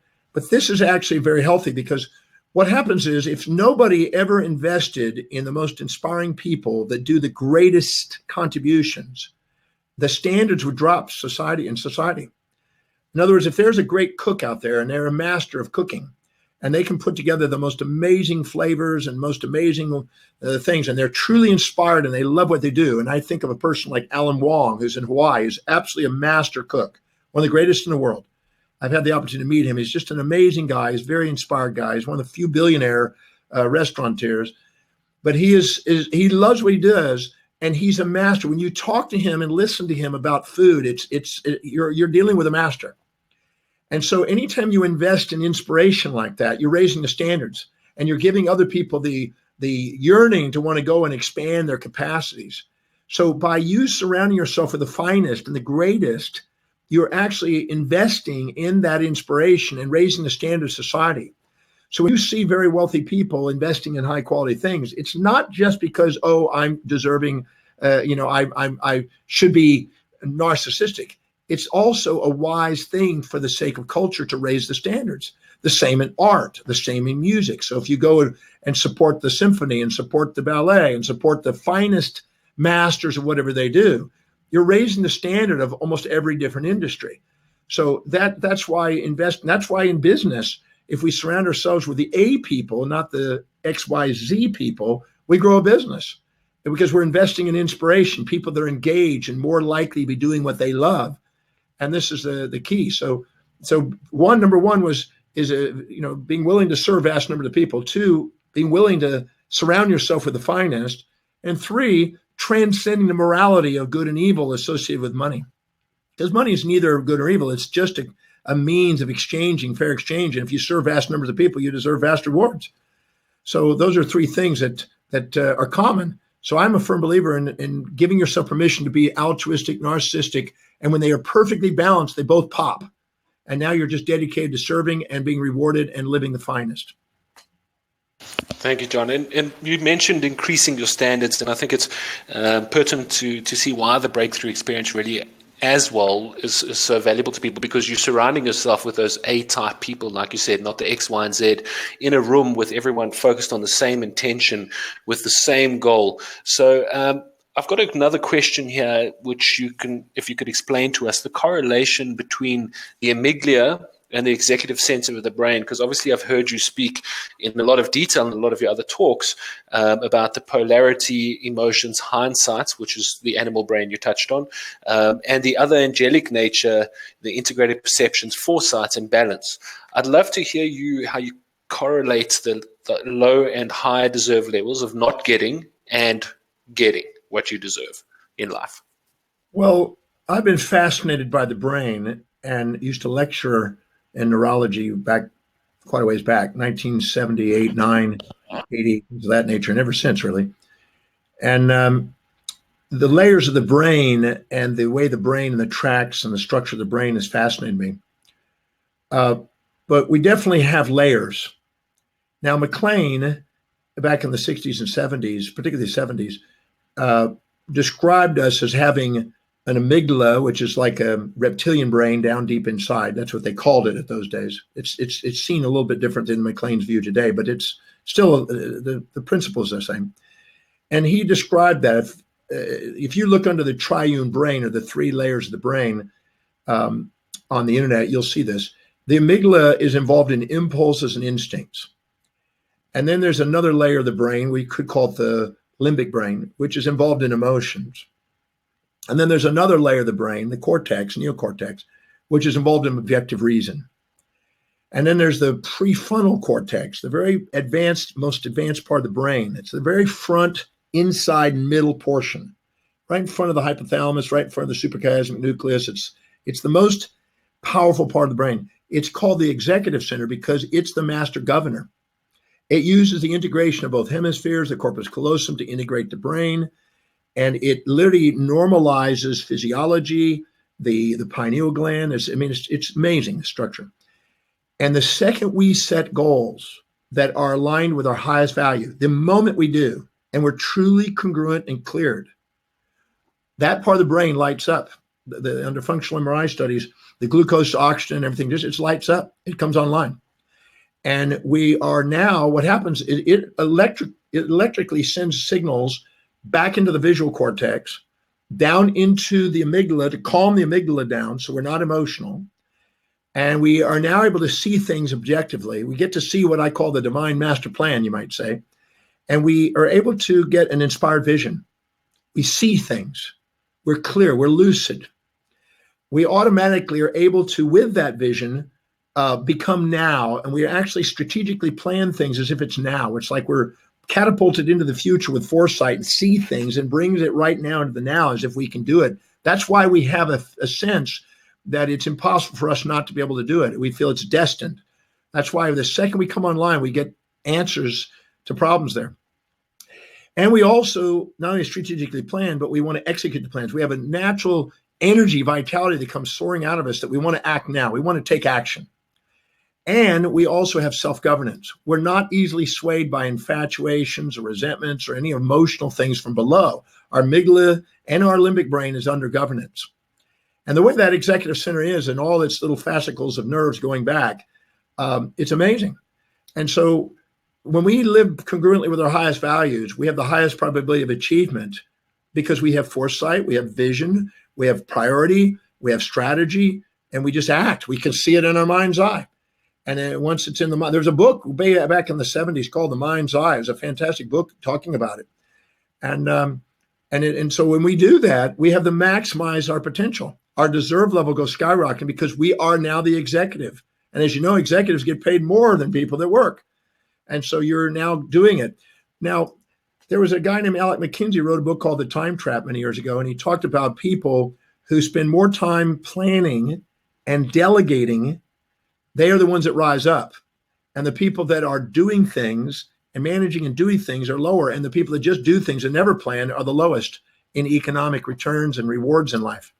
this is actually very healthy, because what happens is, if nobody ever invested in the most inspiring people that do the greatest contributions, the standards would drop in society. In other words, if there's a great cook out there and they're a master of cooking, and they can put together the most amazing flavors and most amazing things, and they're truly inspired and they love what they do. And I think of a person like Alan Wong, who's in Hawaii, who's absolutely a master cook, one of the greatest in the world. I've had the opportunity to meet him. He's just an amazing guy. He's a very inspired guy. He's one of the few billionaire restaurateurs. But he loves what he does, and he's a master. When you talk to him and listen to him about food, you're dealing with a master. And so anytime you invest in inspiration like that, you're raising the standards, and you're giving other people the yearning to want to go and expand their capacities. So by you surrounding yourself with the finest and the greatest, you're actually investing in that inspiration and raising the standard of society. So when you see very wealthy people investing in high quality things, it's not just because, I'm deserving, I should be narcissistic. It's also a wise thing for the sake of culture to raise the standards. The same in art, the same in music. So if you go and support the symphony and support the ballet and support the finest masters of whatever they do, you're raising the standard of almost every different industry. So that's why in business, if we surround ourselves with the A people, not the XYZ people, we grow a business, because we're investing in inspiration, people that are engaged and more likely to be doing what they love. And this is the key. So number one is being willing to serve vast number of people. Two, being willing to surround yourself with the finest. And three, transcending the morality of good and evil associated with money. Because money is neither good or evil. It's just a means of fair exchange. And if you serve vast numbers of people, you deserve vast rewards. So those are three things that are common. So I'm a firm believer in giving yourself permission to be altruistic, narcissistic. And when they are perfectly balanced, they both pop. And now you're just dedicated to serving and being rewarded and living the finest. Thank you, John. And you mentioned increasing your standards, and I think it's pertinent to see why the breakthrough experience really as well is so valuable to people, because you're surrounding yourself with those A-type people, like you said, not the X, Y, and Z, in a room with everyone focused on the same intention, with the same goal. So I've got another question here, which if you could explain to us the correlation between the amygdala and the executive center of the brain, because obviously I've heard you speak in a lot of detail in a lot of your other talks about the polarity, emotions, hindsight, which is the animal brain you touched on, and the other angelic nature, the integrated perceptions, foresight, and balance. I'd love to hear how you correlates the low and high deserve levels of not getting and getting what you deserve in life? Well, I've been fascinated by the brain and used to lecture in neurology back quite a ways back, 1978, 9, 80, things of that nature, and ever since, really. And the layers of the brain and the way the brain and the tracks and the structure of the brain has fascinated me. But we definitely have layers. Now, McLean, back in the 60s and 70s, particularly the 70s, described us as having an amygdala, which is like a reptilian brain down deep inside. That's what they called it at those days. It's seen a little bit different than McLean's view today, but it's still the principles are the same. And he described that if you look under the triune brain, or the three layers of the brain, on the internet, you'll see this. The amygdala is involved in impulses and instincts. And then there's another layer of the brain, we could call it the limbic brain, which is involved in emotions. And then there's another layer of the brain, the cortex, neocortex, which is involved in objective reason. And then there's the prefrontal cortex, the very advanced, most advanced part of the brain. It's the very front, inside, middle portion, right in front of the hypothalamus, right in front of the suprachiasmatic nucleus. It's the most powerful part of the brain. It's called the executive center because it's the master governor. It uses the integration of both hemispheres, the corpus callosum, to integrate the brain. And it literally normalizes physiology, the pineal gland. It's amazing, the structure. And the second we set goals that are aligned with our highest value, the moment we do, and we're truly congruent and cleared, that part of the brain lights up. Under functional MRI studies, the glucose, oxygen, everything, it lights up. It comes online. And we are now, what happens is it electrically sends signals back into the visual cortex, down into the amygdala to calm the amygdala down so we're not emotional. And we are now able to see things objectively. We get to see what I call the divine master plan, you might say. And we are able to get an inspired vision. We see things. We're clear. We're lucid. We automatically are able to, with that vision, become now. And we actually strategically plan things as if it's now. It's like we're catapulted into the future with foresight and see things and brings it right now into the now as if we can do it. That's why we have a sense that it's impossible for us not to be able to do it. We feel it's destined. That's why the second we come online, we get answers to problems there. And we also not only strategically plan, but we want to execute the plans. We have a natural energy, vitality that comes soaring out of us that we want to act now. We want to take action. And we also have self-governance. We're not easily swayed by infatuations or resentments or any emotional things from below. Our amygdala and our limbic brain is under governance. And the way that executive center is and all its little fascicles of nerves going back, it's amazing. And so when we live congruently with our highest values, we have the highest probability of achievement because we have foresight, we have vision, we have priority, we have strategy, and we just act. We can see it in our mind's eye. And then once it's in the mind, there's a book back in the 70s called The Mind's Eye. It was a fantastic book talking about it. And so when we do that, we have to maximize our potential. Our deserve level goes skyrocketing because we are now the executive. And as you know, executives get paid more than people that work. And so you're now doing it. Now, there was a guy named Alec McKinsey who wrote a book called The Time Trap many years ago, and he talked about people who spend more time planning and delegating. They are the ones that rise up. And the people that are doing things and managing and doing things are lower. And the people that just do things and never plan are the lowest in economic returns and rewards in life.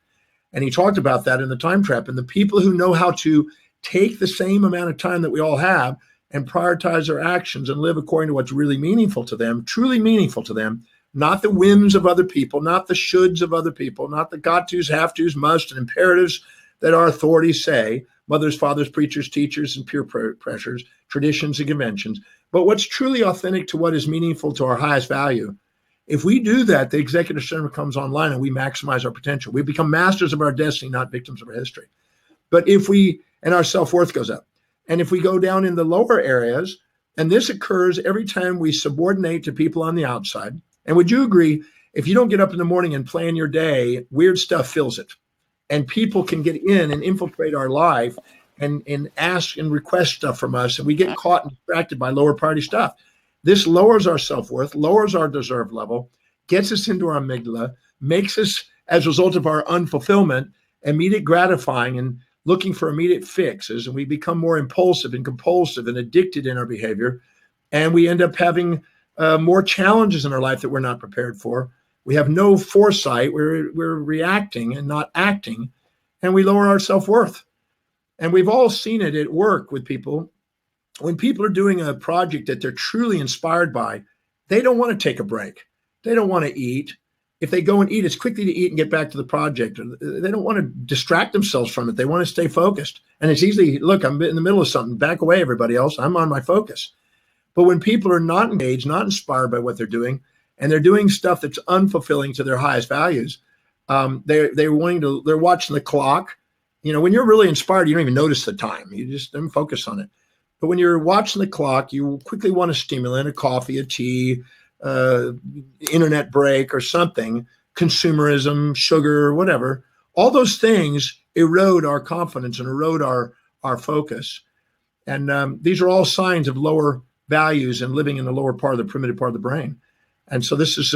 And he talked about that in The Time Trap. And the people who know how to take the same amount of time that we all have and prioritize their actions and live according to what's really meaningful to them, truly meaningful to them, not the whims of other people, not the shoulds of other people, not the got tos, have tos, must, and imperatives that our authorities say, mothers, fathers, preachers, teachers, and peer pressures, traditions, and conventions, but what's truly authentic to what is meaningful to our highest value. If we do that, the executive center comes online and we maximize our potential. We become masters of our destiny, not victims of our history. But and our self-worth goes up. And if we go down in the lower areas, and this occurs every time we subordinate to people on the outside, and would you agree, if you don't get up in the morning and plan your day, weird stuff fills it. And people can get in and infiltrate our life and ask and request stuff from us, and we get caught and distracted by lower priority stuff. This lowers our self-worth, lowers our deserve level, gets us into our amygdala, makes us, as a result of our unfulfillment, immediate gratifying and looking for immediate fixes, and we become more impulsive and compulsive and addicted in our behavior, and we end up having more challenges in our life that we're not prepared for. We have no foresight. We're reacting and not acting, and we lower our self-worth. And we've all seen it at work with people. When people are doing a project that they're truly inspired by, they don't want to take a break. They don't want to eat. If they go and eat, it's quickly to eat and get back to the project. They don't want to distract themselves from it. They want to stay focused. And it's easily, look, I'm in the middle of something. Back away, everybody else. I'm on my focus. But when people are not engaged, not inspired by what they're doing, and they're doing stuff that's unfulfilling to their highest values, they're watching the clock. When you're really inspired, you don't even notice the time. You just don't focus on it. But when you're watching the clock, you quickly want a stimulant, a coffee, a tea, internet break or something, consumerism, sugar, whatever. All those things erode our confidence and erode our focus. And these are all signs of lower values and living in the lower part of the primitive part of the brain. And so this is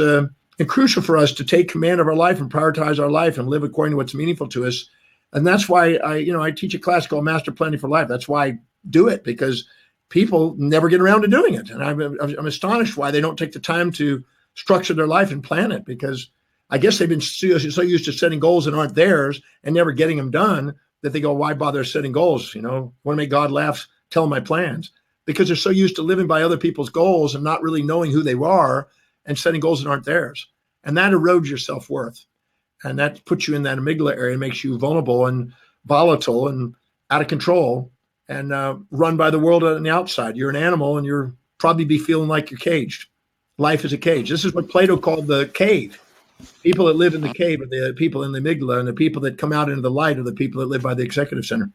crucial for us to take command of our life and prioritize our life and live according to what's meaningful to us. And that's why I teach a class called Master Planning for Life. That's why I do it, because people never get around to doing it. And I'm astonished why they don't take the time to structure their life and plan it, because I guess they've been so used to setting goals that aren't theirs and never getting them done that they go, why bother setting goals? Want to make God laugh, tell them my plans. Because they're so used to living by other people's goals and not really knowing who they are and setting goals that aren't theirs. And that erodes your self-worth. And that puts you in that amygdala area, makes you vulnerable and volatile and out of control and run by the world on the outside. You're an animal and you're probably be feeling like you're caged. Life is a cage. This is what Plato called the cave. People that live in the cave are the people in the amygdala, and the people that come out into the light are the people that live by the executive center.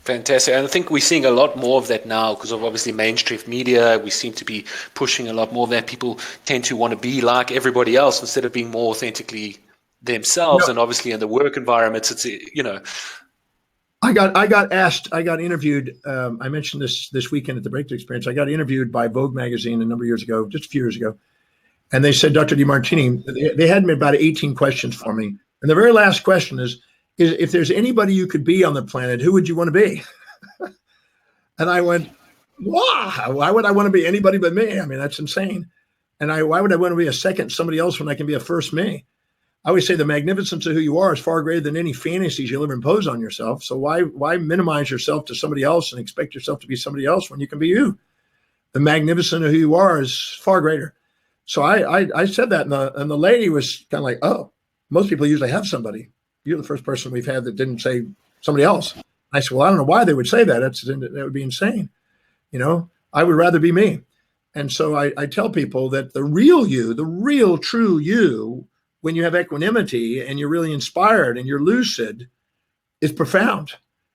Fantastic. And I think we're seeing a lot more of that now because of obviously mainstream media. We seem to be pushing a lot more of that. People tend to want to be like everybody else instead of being more authentically themselves. And obviously in the work environments, it's, I got interviewed. I mentioned this weekend at the Breakthrough Experience. I got interviewed by Vogue magazine a number of years ago, just a few years ago. And they said, Dr. Demartini, they had me about 18 questions for me. And the very last question is if there's anybody you could be on the planet, who would you want to be? And I went, wow, why would I want to be anybody but me? I mean, that's insane. And why would I want to be a second somebody else when I can be a first me? I always say the magnificence of who you are is far greater than any fantasies you'll ever impose on yourself. So why minimize yourself to somebody else and expect yourself to be somebody else when you can be you? The magnificence of who you are is far greater. So I said that, and the lady was kind of like, oh, most people usually have somebody. You're the first person we've had that didn't say somebody else. I said, well, I don't know why they would say that. That would be insane. I would rather be me. And so I tell people that the real you, the real true you, when you have equanimity and you're really inspired and you're lucid, is profound.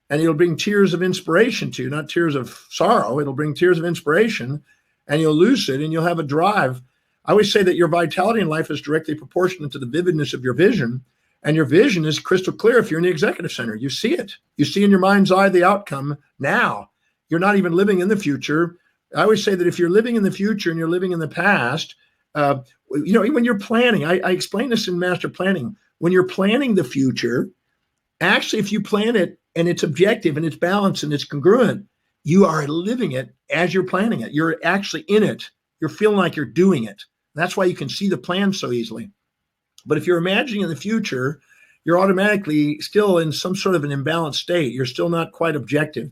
And it'll bring tears of inspiration to you, not tears of sorrow. It'll bring tears of inspiration, and you'll lucid and you'll have a drive. I always say that your vitality in life is directly proportionate to the vividness of your vision. And your vision is crystal clear if you're in the executive center. You see it. You see in your mind's eye the outcome now. You're not even living in the future. I always say that if you're living in the future and you're living in the past, when you're planning, I explain this in master planning. When you're planning the future, actually, if you plan it and it's objective and it's balanced and it's congruent, you are living it as you're planning it. You're actually in it. You're feeling like you're doing it. That's why you can see the plan so easily. But if you're imagining in the future, you're automatically still in some sort of an imbalanced state. You're still not quite objective.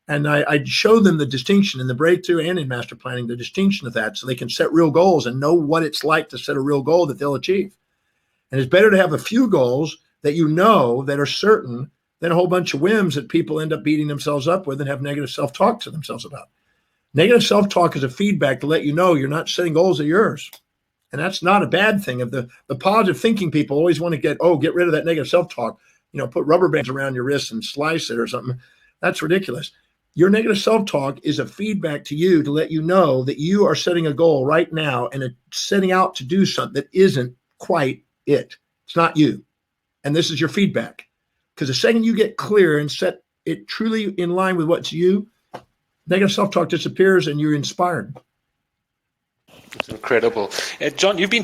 And I show them the distinction in the breakthrough and in master planning, the distinction of that, so they can set real goals and know what it's like to set a real goal that they'll achieve. And it's better to have a few goals that you know that are certain than a whole bunch of whims that people end up beating themselves up with and have negative self-talk to themselves about. Negative self-talk is a feedback to let you know you're not setting goals that are yours. And that's not a bad thing. Of the positive thinking people always want to get rid of that negative self-talk, put rubber bands around your wrists and slice it or something. That's ridiculous. Your negative self-talk is a feedback to you to let you know that you are setting a goal right now and setting out to do something that isn't quite it. It's not you. And this is your feedback. Because the second you get clear and set it truly in line with what's you, negative self-talk disappears and you're inspired. It's incredible. John, you've been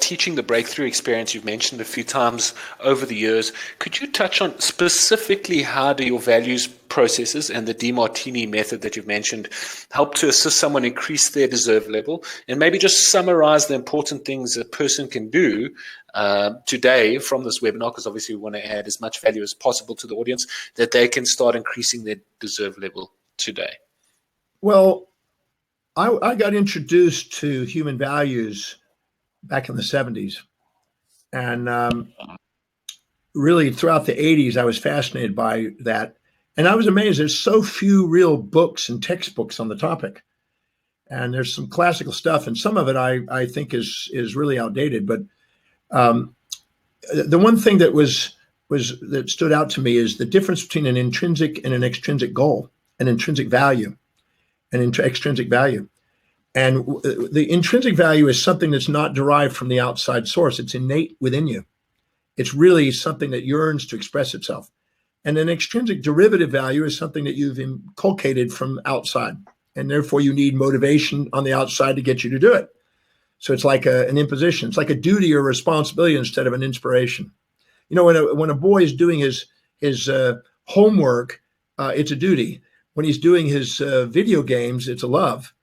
teaching the breakthrough experience you've mentioned a few times over the years. Could you touch on specifically how do your values processes and the Demartini method that you've mentioned help to assist someone increase their deserve level? And maybe just summarize the important things a person can do today from this webinar, because obviously we want to add as much value as possible to the audience, that they can start increasing their deserve level today. Well, I got introduced to human values back in the 70s. And really throughout the 80s, I was fascinated by that. And I was amazed. There's so few real books and textbooks on the topic. And there's some classical stuff. And some of it I think is really outdated. But the one thing that stood out to me is the difference between an intrinsic and an extrinsic goal, an intrinsic value. Extrinsic value. And the intrinsic value is something that's not derived from the outside source. It's innate within you. It's really something that yearns to express itself. And an extrinsic derivative value is something that you've inculcated from outside. And therefore you need motivation on the outside to get you to do it. So it's like an imposition. It's like a duty or responsibility instead of an inspiration. You know, when a boy is doing his homework, it's a duty. When he's doing his video games, it's a love.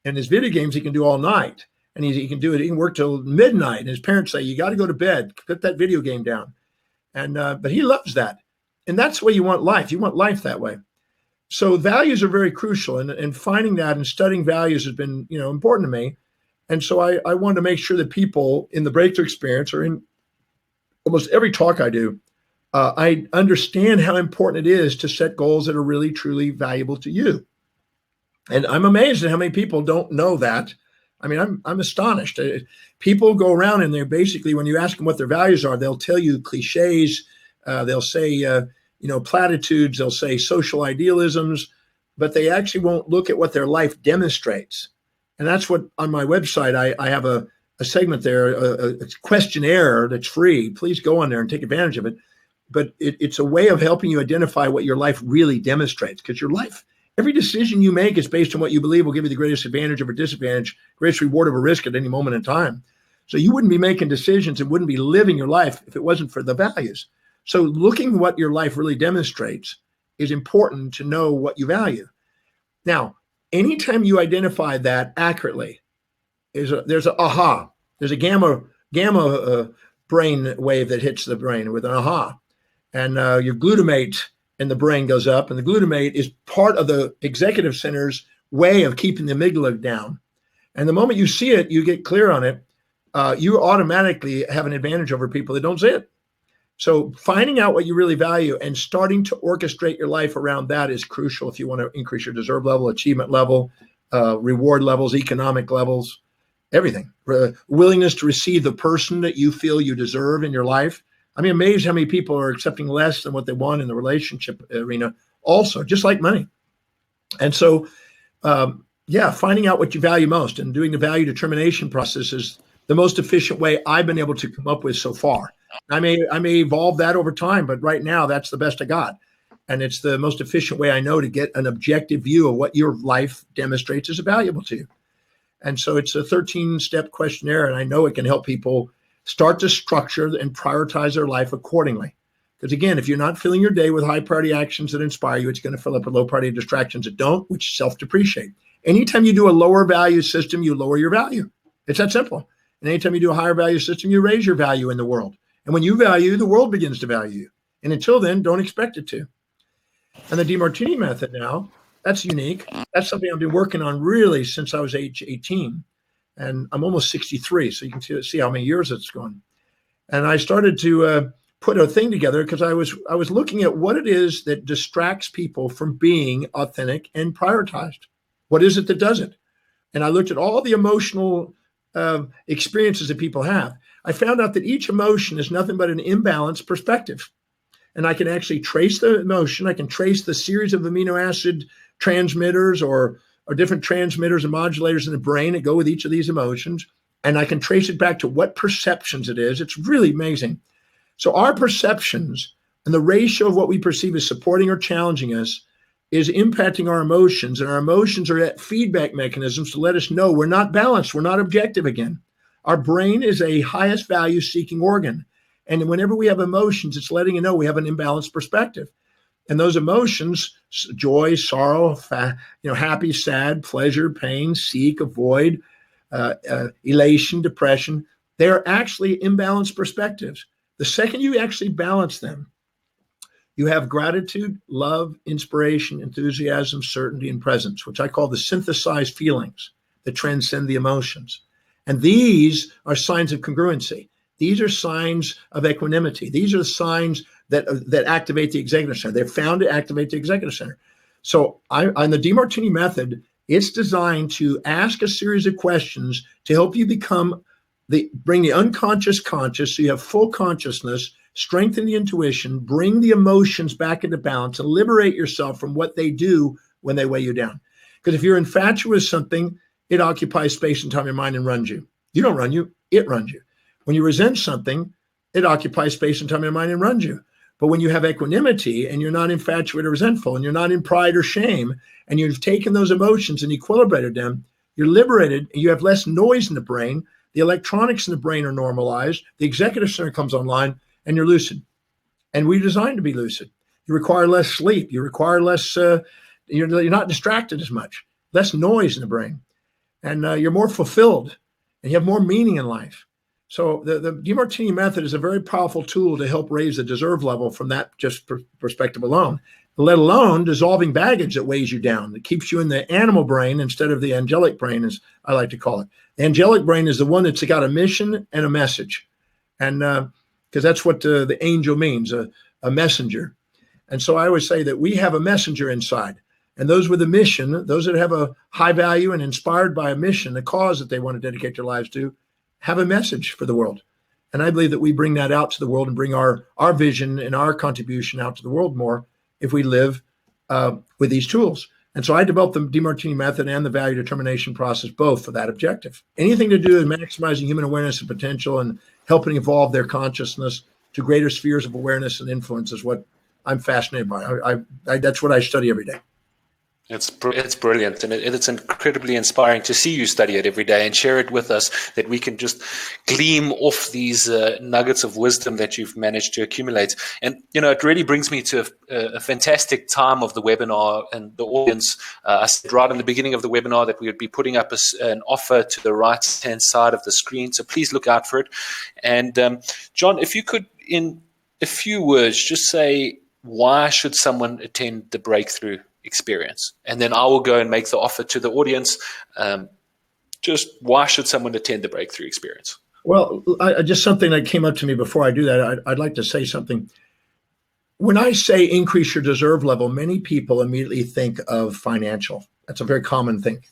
And his video games, he can do all night. And he can do it. He can work till midnight. And his parents say, you got to go to bed. Put that video game down. And but he loves that. And that's the way you want life. You want life that way. So values are very crucial. And finding that and studying values has been, important to me. And so I wanted to make sure that people in the breakthrough experience or in almost every talk I do, I understand how important it is to set goals that are really, truly valuable to you. And I'm amazed at how many people don't know that. I mean, I'm astonished. People go around and they're basically, when you ask them what their values are, they'll tell you cliches. They'll say, platitudes. They'll say social idealisms, but they actually won't look at what their life demonstrates. And that's what on my website, I have a segment there, a questionnaire that's free. Please go on there and take advantage of it. But it's a way of helping you identify what your life really demonstrates, because your life, every decision you make is based on what you believe will give you the greatest advantage over disadvantage, greatest reward over risk at any moment in time. So you wouldn't be making decisions and wouldn't be living your life if it wasn't for the values. So looking what your life really demonstrates is important to know what you value. Now, anytime you identify that accurately, there's a aha. There's a gamma brain wave that hits the brain with an aha. And your glutamate in the brain goes up, and the glutamate is part of the executive center's way of keeping the amygdala down. And the moment you see it, you get clear on it, you automatically have an advantage over people that don't see it. So finding out what you really value and starting to orchestrate your life around that is crucial if you want to increase your deserve level, achievement level, reward levels, economic levels, everything. Willingness to receive the person that you feel you deserve in your life. I'm amazed how many people are accepting less than what they want in the relationship arena also, just like money. And so, finding out what you value most and doing the value determination process is the most efficient way I've been able to come up with so far. I may evolve that over time, but right now that's the best I got. And it's the most efficient way I know to get an objective view of what your life demonstrates as valuable to you. And so it's a 13-step questionnaire, and I know it can help people start to structure and prioritize their life accordingly. Because again, if you're not filling your day with high priority actions that inspire you, it's going to fill up with low priority distractions that don't, which self-depreciate. Anytime you do a lower value system, you lower your value. It's that simple. And anytime you do a higher value system, you raise your value in the world. And when you value, the world begins to value you. And until then, don't expect it to. And the Demartini method now, that's unique. That's something I've been working on really since I was age 18. And I'm almost 63, so you can see how many years it's gone. And I started to put a thing together because I was looking at what it is that distracts people from being authentic and prioritized. What is it that does it? And I looked at all the emotional experiences that people have. I found out that each emotion is nothing but an imbalanced perspective. And I can actually trace the emotion. I can trace the series of amino acid transmitters or different transmitters and modulators in the brain that go with each of these emotions. And I can trace it back to what perceptions it is. It's really amazing. So our perceptions And the ratio of what we perceive as supporting or challenging us is impacting our emotions. And our emotions are at feedback mechanisms to let us know we're not balanced, we're not objective again. Our brain is a highest value seeking organ. And whenever we have emotions, it's letting you know we have an imbalanced perspective. And those emotions, joy, sorrow, happy, sad, pleasure, pain, seek, avoid, elation, depression, they're actually imbalanced perspectives. The second you actually balance them, you have gratitude, love, inspiration, enthusiasm, certainty, and presence, which I call the synthesized feelings that transcend the emotions. And these are signs of congruency. These are signs of equanimity. These are signs that activate the executive center. They're found to activate the executive center. So on the Demartini method, it's designed to ask a series of questions to help you bring the unconscious conscious, so you have full consciousness, strengthen the intuition, bring the emotions back into balance, and liberate yourself from what they do when they weigh you down. Because if you're infatuated with something, it occupies space and time in your mind and runs you. You don't run you, it runs you. When you resent something, it occupies space and time in your mind and runs you. But when you have equanimity and you're not infatuated or resentful and you're not in pride or shame and you've taken those emotions and equilibrated them, you're liberated and you have less noise in the brain. The electronics in the brain are normalized. The executive center comes online and you're lucid. And we're designed to be lucid. You require less sleep. You require less, you're not distracted as much, less noise in the brain. And you're more fulfilled and you have more meaning in life. So the Demartini method is a very powerful tool to help raise the deserve level from that just perspective alone, let alone dissolving baggage that weighs you down, that keeps you in the animal brain instead of the angelic brain, as I like to call it. The angelic brain is the one that's got a mission and a message. And because that's what the angel means, a messenger. And so I always say that we have a messenger inside. And those with a mission, those that have a high value and inspired by a mission, a cause that they want to dedicate their lives to, have a message for the world. And I believe that we bring that out to the world and bring our vision and our contribution out to the world more if we live with these tools. And so I developed the Demartini method and the value determination process, both for that objective. Anything to do with maximizing human awareness and potential and helping evolve their consciousness to greater spheres of awareness and influence is what I'm fascinated by. That's what I study every day. It's brilliant, and it's incredibly inspiring to see you study it every day and share it with us, that we can just gleam off these nuggets of wisdom that you've managed to accumulate. And, it really brings me to a fantastic time of the webinar and the audience. I said right in the beginning of the webinar that we would be putting up an offer to the right-hand side of the screen, so please look out for it. And John, if you could, in a few words, just say, why should someone attend the Breakthrough Experience? And then I will go and make the offer to the audience. Just why should someone attend the Breakthrough Experience? Well, just something that came up to me before I do that. I'd like to say something. When I say increase your deserve level, many people immediately think of financial. That's a very common thing.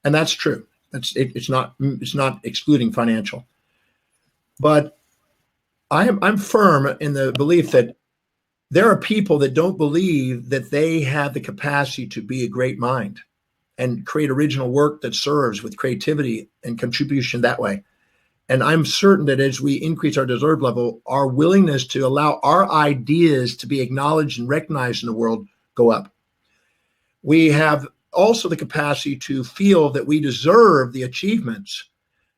And that's true. It's not excluding financial. But I'm firm in the belief that there are people that don't believe that they have the capacity to be a great mind and create original work that serves with creativity and contribution that way. And I'm certain that as we increase our deserve level, our willingness to allow our ideas to be acknowledged and recognized in the world go up. We have also the capacity to feel that we deserve the achievements.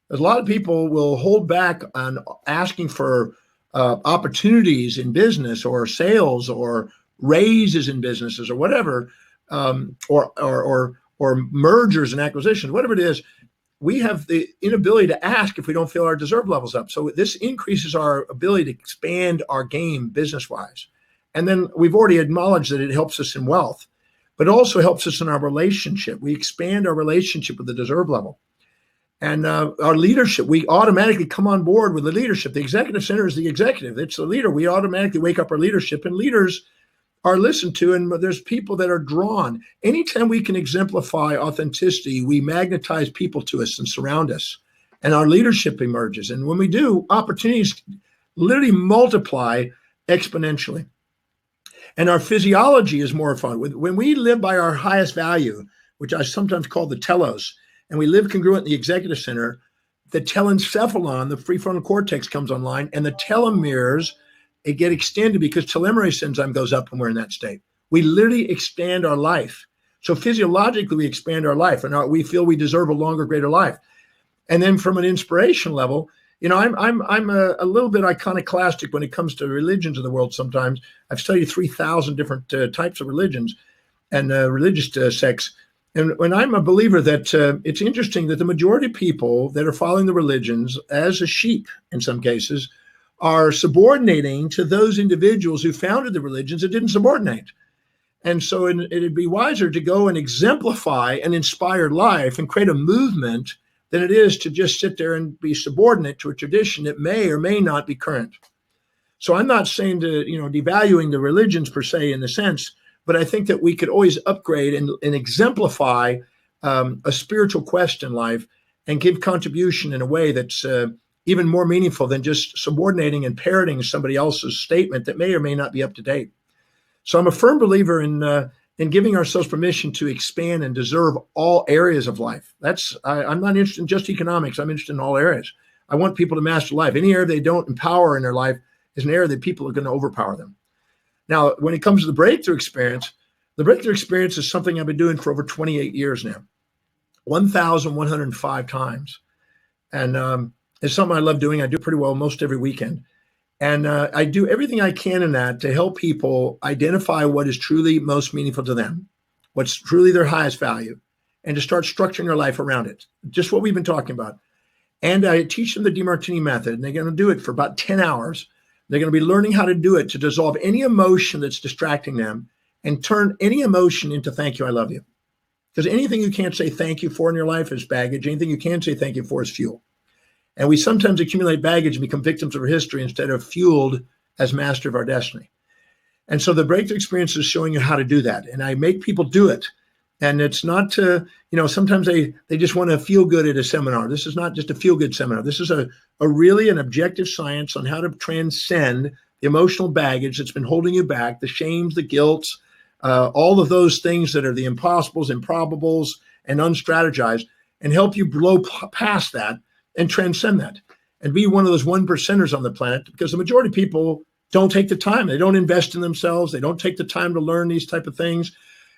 A lot of people will hold back on asking for opportunities in business or sales or raises in businesses or whatever, or mergers and acquisitions, whatever it is. We have the inability to ask if we don't feel our deserve levels up. So this increases our ability to expand our game business-wise. And then we've already acknowledged that it helps us in wealth, but it also helps us in our relationship. We expand our relationship with the deserve level. And our leadership, we automatically come on board with the leadership. The executive center is the executive. It's the leader. We automatically wake up our leadership, and leaders are listened to, and there's people that are drawn. Anytime we can exemplify authenticity, we magnetize people to us and surround us, and our leadership emerges. And when we do, opportunities literally multiply exponentially. And our physiology is more fun. When we live by our highest value, which I sometimes call the telos, and we live congruent in the executive center, the telencephalon, the prefrontal cortex, comes online, and the telomeres it get extended because telomerase enzyme goes up when we're in that state. We literally expand our life. So physiologically, we expand our life, and we feel we deserve a longer, greater life. And then from an inspiration level, I'm a little bit iconoclastic when it comes to religions of the world. Sometimes I've studied 3,000 different types of religions and religious sects. And when I'm a believer that it's interesting that the majority of people that are following the religions as a sheep, in some cases, are subordinating to those individuals who founded the religions that didn't subordinate. And so it'd be wiser to go and exemplify an inspired life and create a movement than it is to just sit there and be subordinate to a tradition that may or may not be current. So I'm not saying to, devaluing the religions per se in the sense, but I think that we could always upgrade and exemplify a spiritual quest in life and give contribution in a way that's even more meaningful than just subordinating and parroting somebody else's statement that may or may not be up to date. So I'm a firm believer in giving ourselves permission to expand and deserve all areas of life. I'm not interested in just economics. I'm interested in all areas. I want people to master life. Any area they don't empower in their life is an area that people are going to overpower them. Now, when it comes to the breakthrough experience is something I've been doing for over 28 years now, 1,105 times. And it's something I love doing. I do pretty well most every weekend. And I do everything I can in that to help people identify what is truly most meaningful to them, what's truly their highest value, and to start structuring their life around it. Just what we've been talking about. And I teach them the Demartini method, and they're going to do it for about 10 hours. They're going to be learning how to do it to dissolve any emotion that's distracting them and turn any emotion into thank you, I love you. Because anything you can't say thank you for in your life is baggage. Anything you can say thank you for is fuel. And we sometimes accumulate baggage and become victims of our history instead of fueled as master of our destiny. And so the breakthrough experience is showing you how to do that. And I make people do it. And it's not to, sometimes they just want to feel good at a seminar. This is not just a feel good seminar. This is a really an objective science on how to transcend the emotional baggage that's been holding you back, the shames, the guilts, all of those things that are the impossibles, improbables, and unstrategized, and help you blow past that and transcend that and be one of those 1%ers on the planet, because the majority of people don't take the time. They don't invest in themselves. They don't take the time to learn these type of things.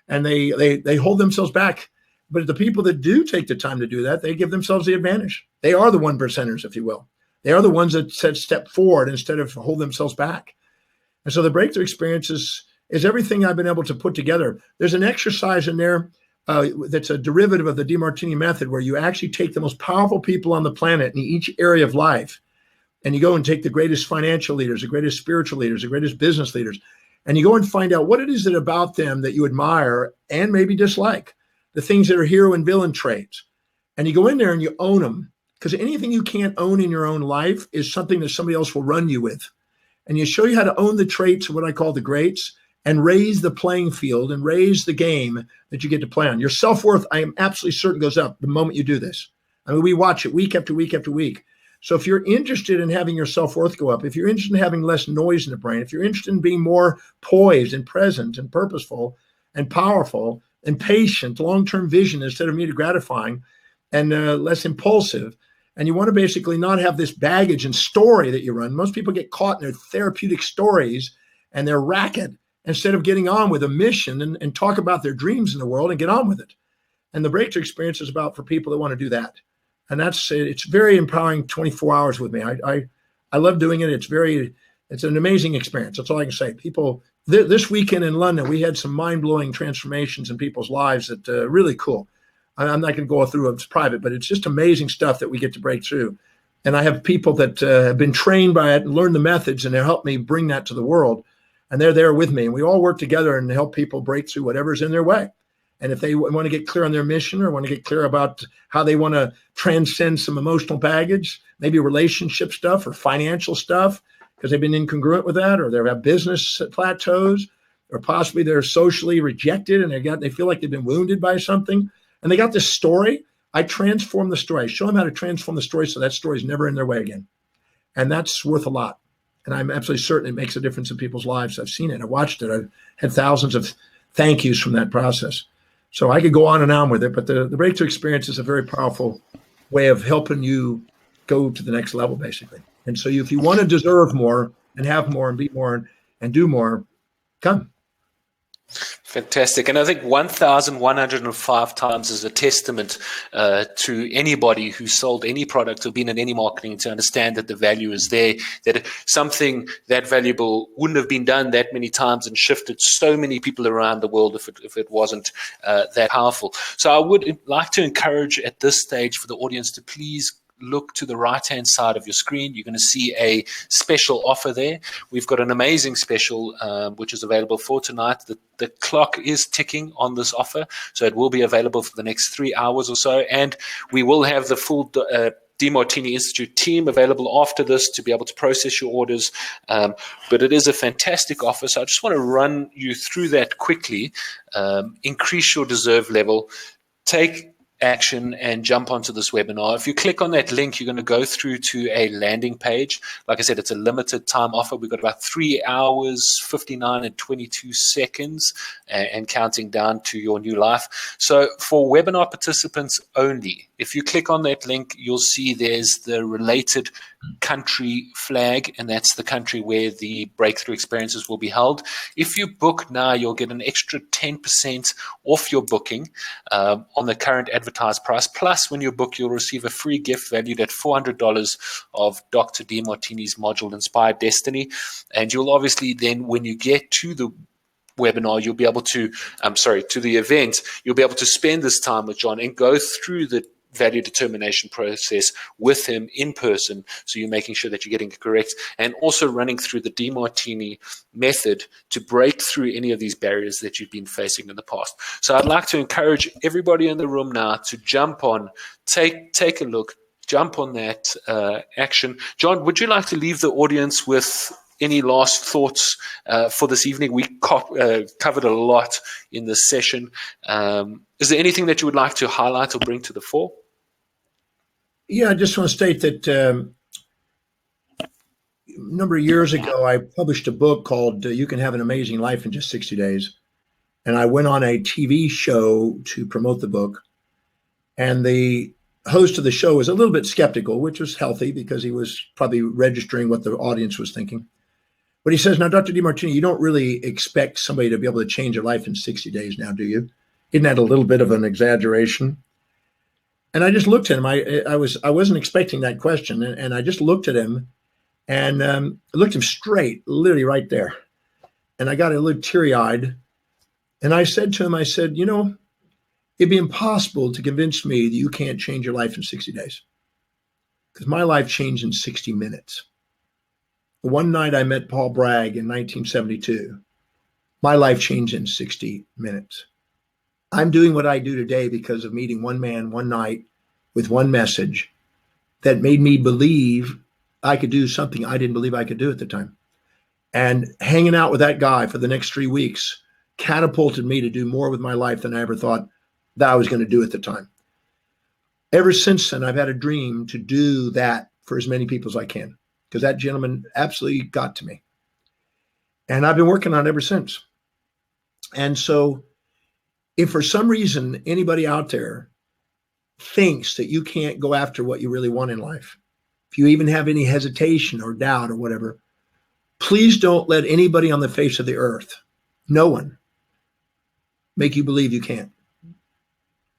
And they hold themselves back. But the people that do take the time to do that, they give themselves the advantage. They are the 1%ers, if you will. They are the ones that step forward instead of hold themselves back. And so the breakthrough experience is everything I've been able to put together. There's an exercise in there that's a derivative of the Demartini method, where you actually take the most powerful people on the planet in each area of life, and you go and take the greatest financial leaders, the greatest spiritual leaders, the greatest business leaders, and you go and find out what it is that about them that you admire and maybe dislike, the things that are hero and villain traits. And you go in there and you own them, because anything you can't own in your own life is something that somebody else will run you with. And you show you how to own the traits of what I call the greats and raise the playing field and raise the game that you get to play on. Your self-worth, I am absolutely certain, goes up the moment you do this. I mean, we watch it week after week after week. So if you're interested in having your self-worth go up, if you're interested in having less noise in the brain, if you're interested in being more poised and present and purposeful and powerful and patient, long-term vision instead of immediate gratifying, and less impulsive, and you want to basically not have this baggage and story that you run. Most people get caught in their therapeutic stories and their racket instead of getting on with a mission and talk about their dreams in the world and get on with it. And the breakthrough experience is about for people that want to do that. And it's very empowering 24 hours with me. I love doing it. It's an amazing experience. That's all I can say. People, this weekend in London, we had some mind-blowing transformations in people's lives that really cool. I'm not going to go through it. It's private, but it's just amazing stuff that we get to break through. And I have people that have been trained by it and learned the methods, and they help me bring that to the world. And they're there with me. And we all work together and help people break through whatever's in their way. And if they want to get clear on their mission or want to get clear about how they want to transcend some emotional baggage, maybe relationship stuff or financial stuff, because they've been incongruent with that, or they have business plateaus, or possibly they're socially rejected and they feel like they've been wounded by something. And they got this story. I transform the story. I show them how to transform the story so that story is never in their way again. And that's worth a lot. And I'm absolutely certain it makes a difference in people's lives. I've seen it. I watched it. I've had thousands of thank yous from that process. So I could go on and on with it, but the breakthrough experience is a very powerful way of helping you go to the next level, basically. And so if you want to deserve more, and have more and be more and do more, come. Fantastic. And I think 1,105 times is a testament to anybody who sold any product or been in any marketing to understand that the value is there, that something that valuable wouldn't have been done that many times and shifted so many people around the world if it wasn't that powerful. So I would like to encourage at this stage for the audience to please look to the right-hand side of your screen. You're going to see a special offer there. We've got an amazing special which is available for tonight. The clock is ticking on this offer, so it will be available for the next 3 hours or so, and we will have the full Demartini Institute team available after this to be able to process your orders. But it is a fantastic offer, so I just want to run you through that quickly. Increase your deserve level. Take action and jump onto this webinar. If you click on that link, you're going to go through to a landing page. Like I said, it's a limited time offer. We've got about 3 hours, 59 and 22 seconds and counting down to your new life. So for webinar participants only, if you click on that link, you'll see there's the related country flag, and that's the country where the breakthrough experiences will be held. If you book now, you'll get an extra 10% off your booking on the current advertised price. Plus, when you book, you'll receive a free gift valued at $400 of Dr. Demartini's module Inspired Destiny. And you'll obviously then, when you get to the webinar, you'll be able to, to the event, you'll be able to spend this time with John and go through the value determination process with him in person. So you're making sure that you're getting it correct, and also running through the Demartini method to break through any of these barriers that you've been facing in the past. So I'd like to encourage everybody in the room now to jump on, take a look, jump on that action. John, would you like to leave the audience with any last thoughts for this evening? We covered a lot in this session. Is there anything that you would like to highlight or bring to the fore? Yeah, I just want to state that a number of years ago, I published a book called You Can Have an Amazing Life in Just 60 Days. And I went on a TV show to promote the book. And the host of the show was a little bit skeptical, which was healthy because he was probably registering what the audience was thinking. But he says, now, Dr. Demartini, you don't really expect somebody to be able to change their life in 60 days now, do you? Isn't that a little bit of an exaggeration? And I just looked at him. I wasn't expecting that question. And I just looked at him and looked him straight, literally right there. And I got a little teary-eyed. And I said to him, I said, you know, it'd be impossible to convince me that you can't change your life in 60 days. Because my life changed in 60 minutes. One night I met Paul Bragg in 1972. My life changed in 60 minutes. I'm doing what I do today because of meeting one man one night with one message that made me believe I could do something I didn't believe I could do at the time. And hanging out with that guy for the next 3 weeks catapulted me to do more with my life than I ever thought that I was going to do at the time. Ever since then, I've had a dream to do that for as many people as I can, because that gentleman absolutely got to me. And I've been working on it ever since. And so if for some reason anybody out there thinks that you can't go after what you really want in life, if you even have any hesitation or doubt or whatever, please don't let anybody on the face of the earth, no one, make you believe you can't.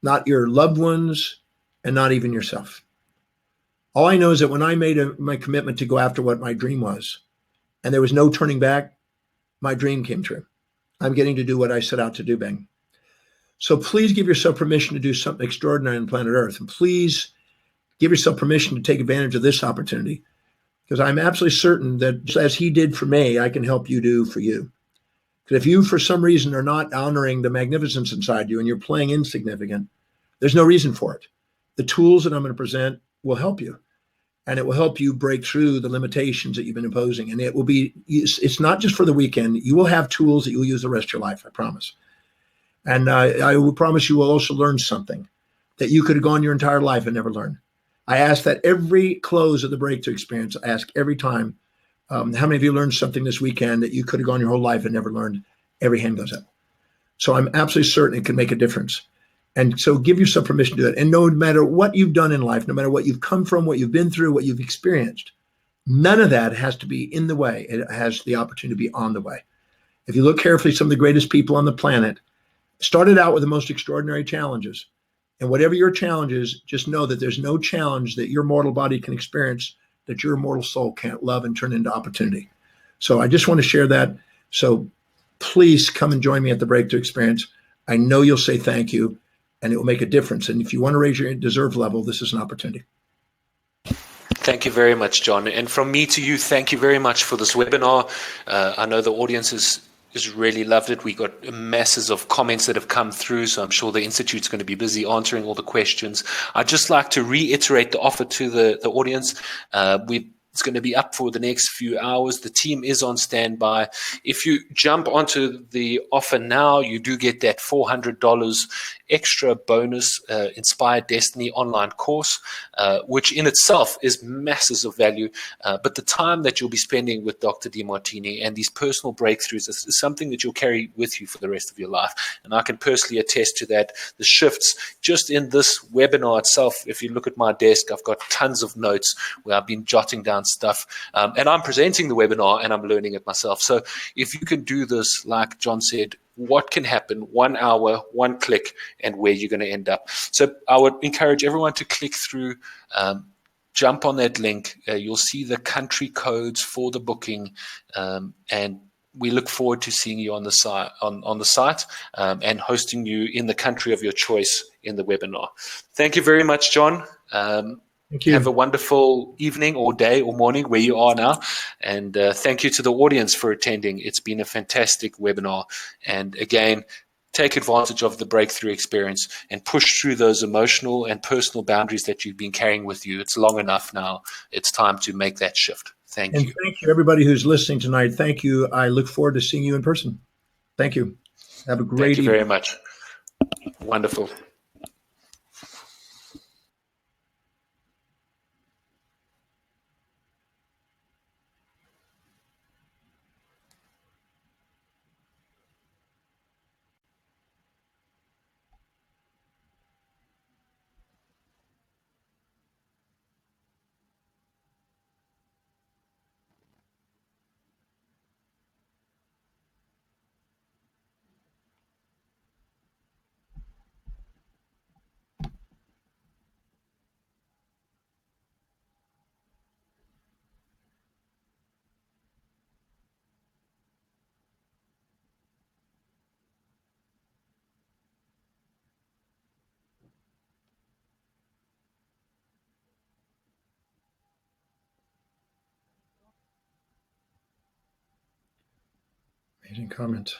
Not your loved ones and not even yourself. All I know is that when I made my commitment to go after what my dream was, and there was no turning back, my dream came true. I'm getting to do what I set out to do, Bang. So please give yourself permission to do something extraordinary on planet Earth. And please give yourself permission to take advantage of this opportunity, because I'm absolutely certain that just as he did for me, I can help you do for you. Because if you, for some reason, are not honoring the magnificence inside you and you're playing insignificant, there's no reason for it. The tools that I'm going to present will help you. And it will help you break through the limitations that you've been imposing. And it will be, it's not just for the weekend. You will have tools that you will use the rest of your life, I promise. And I will promise you will also learn something that you could have gone your entire life and never learned. I ask that every close of the breakthrough experience. I ask every time, how many of you learned something this weekend that you could have gone your whole life and never learned? Every hand goes up. So I'm absolutely certain it can make a difference. And so give yourself permission to do it. And no matter what you've done in life, no matter what you've come from, what you've been through, what you've experienced, None of that has to be in the way. It has the opportunity to be on the way. If you look carefully, some of the greatest people on the planet started out with the most extraordinary challenges. And whatever your challenge is, just know that there's no challenge that your mortal body can experience that your immortal soul can't love and turn into opportunity. So I just want to share that. So please come and join me at the Breakthrough Experience. I know you'll say thank you, and it will make a difference. And if you want to raise your deserve level, this is an opportunity. Thank you very much, John. And from me to you, thank you very much for this webinar. I know the audience is really loved it. We got masses of comments that have come through, so I'm sure the Institute's going to be busy answering all the questions. I'd just like to reiterate the offer to the audience. It's going to be up for the next few hours. The team is on standby. If you jump onto the offer now, you do get that $400 extra bonus Inspired Destiny online course, which in itself is masses of value. But the time that you'll be spending with Dr. Demartini and these personal breakthroughs is something that you'll carry with you for the rest of your life. And I can personally attest to that. The shifts just in this webinar itself, if you look at my desk, I've got tons of notes where I've been jotting down stuff. And I'm presenting the webinar and I'm learning it myself. So if you can do this, like John said, what can happen, 1 hour, one click, and where you're going to end up. So I would encourage everyone to click through, jump on that link. You'll see the country codes for the booking, and we look forward to seeing you on the site, on the site, and hosting you in the country of your choice in the webinar. Thank you very much, John. Thank you. Have a wonderful evening or day or morning where you are now. And thank you to the audience for attending. It's been a fantastic webinar. And again, take advantage of the breakthrough experience and push through those emotional and personal boundaries that you've been carrying with you. It's long enough now. It's time to make that shift. Thank you. And thank you, everybody who's listening tonight. Thank you. I look forward to seeing you in person. Thank you. Have a great evening. Thank you very evening. much. Wonderful. Amazing comment.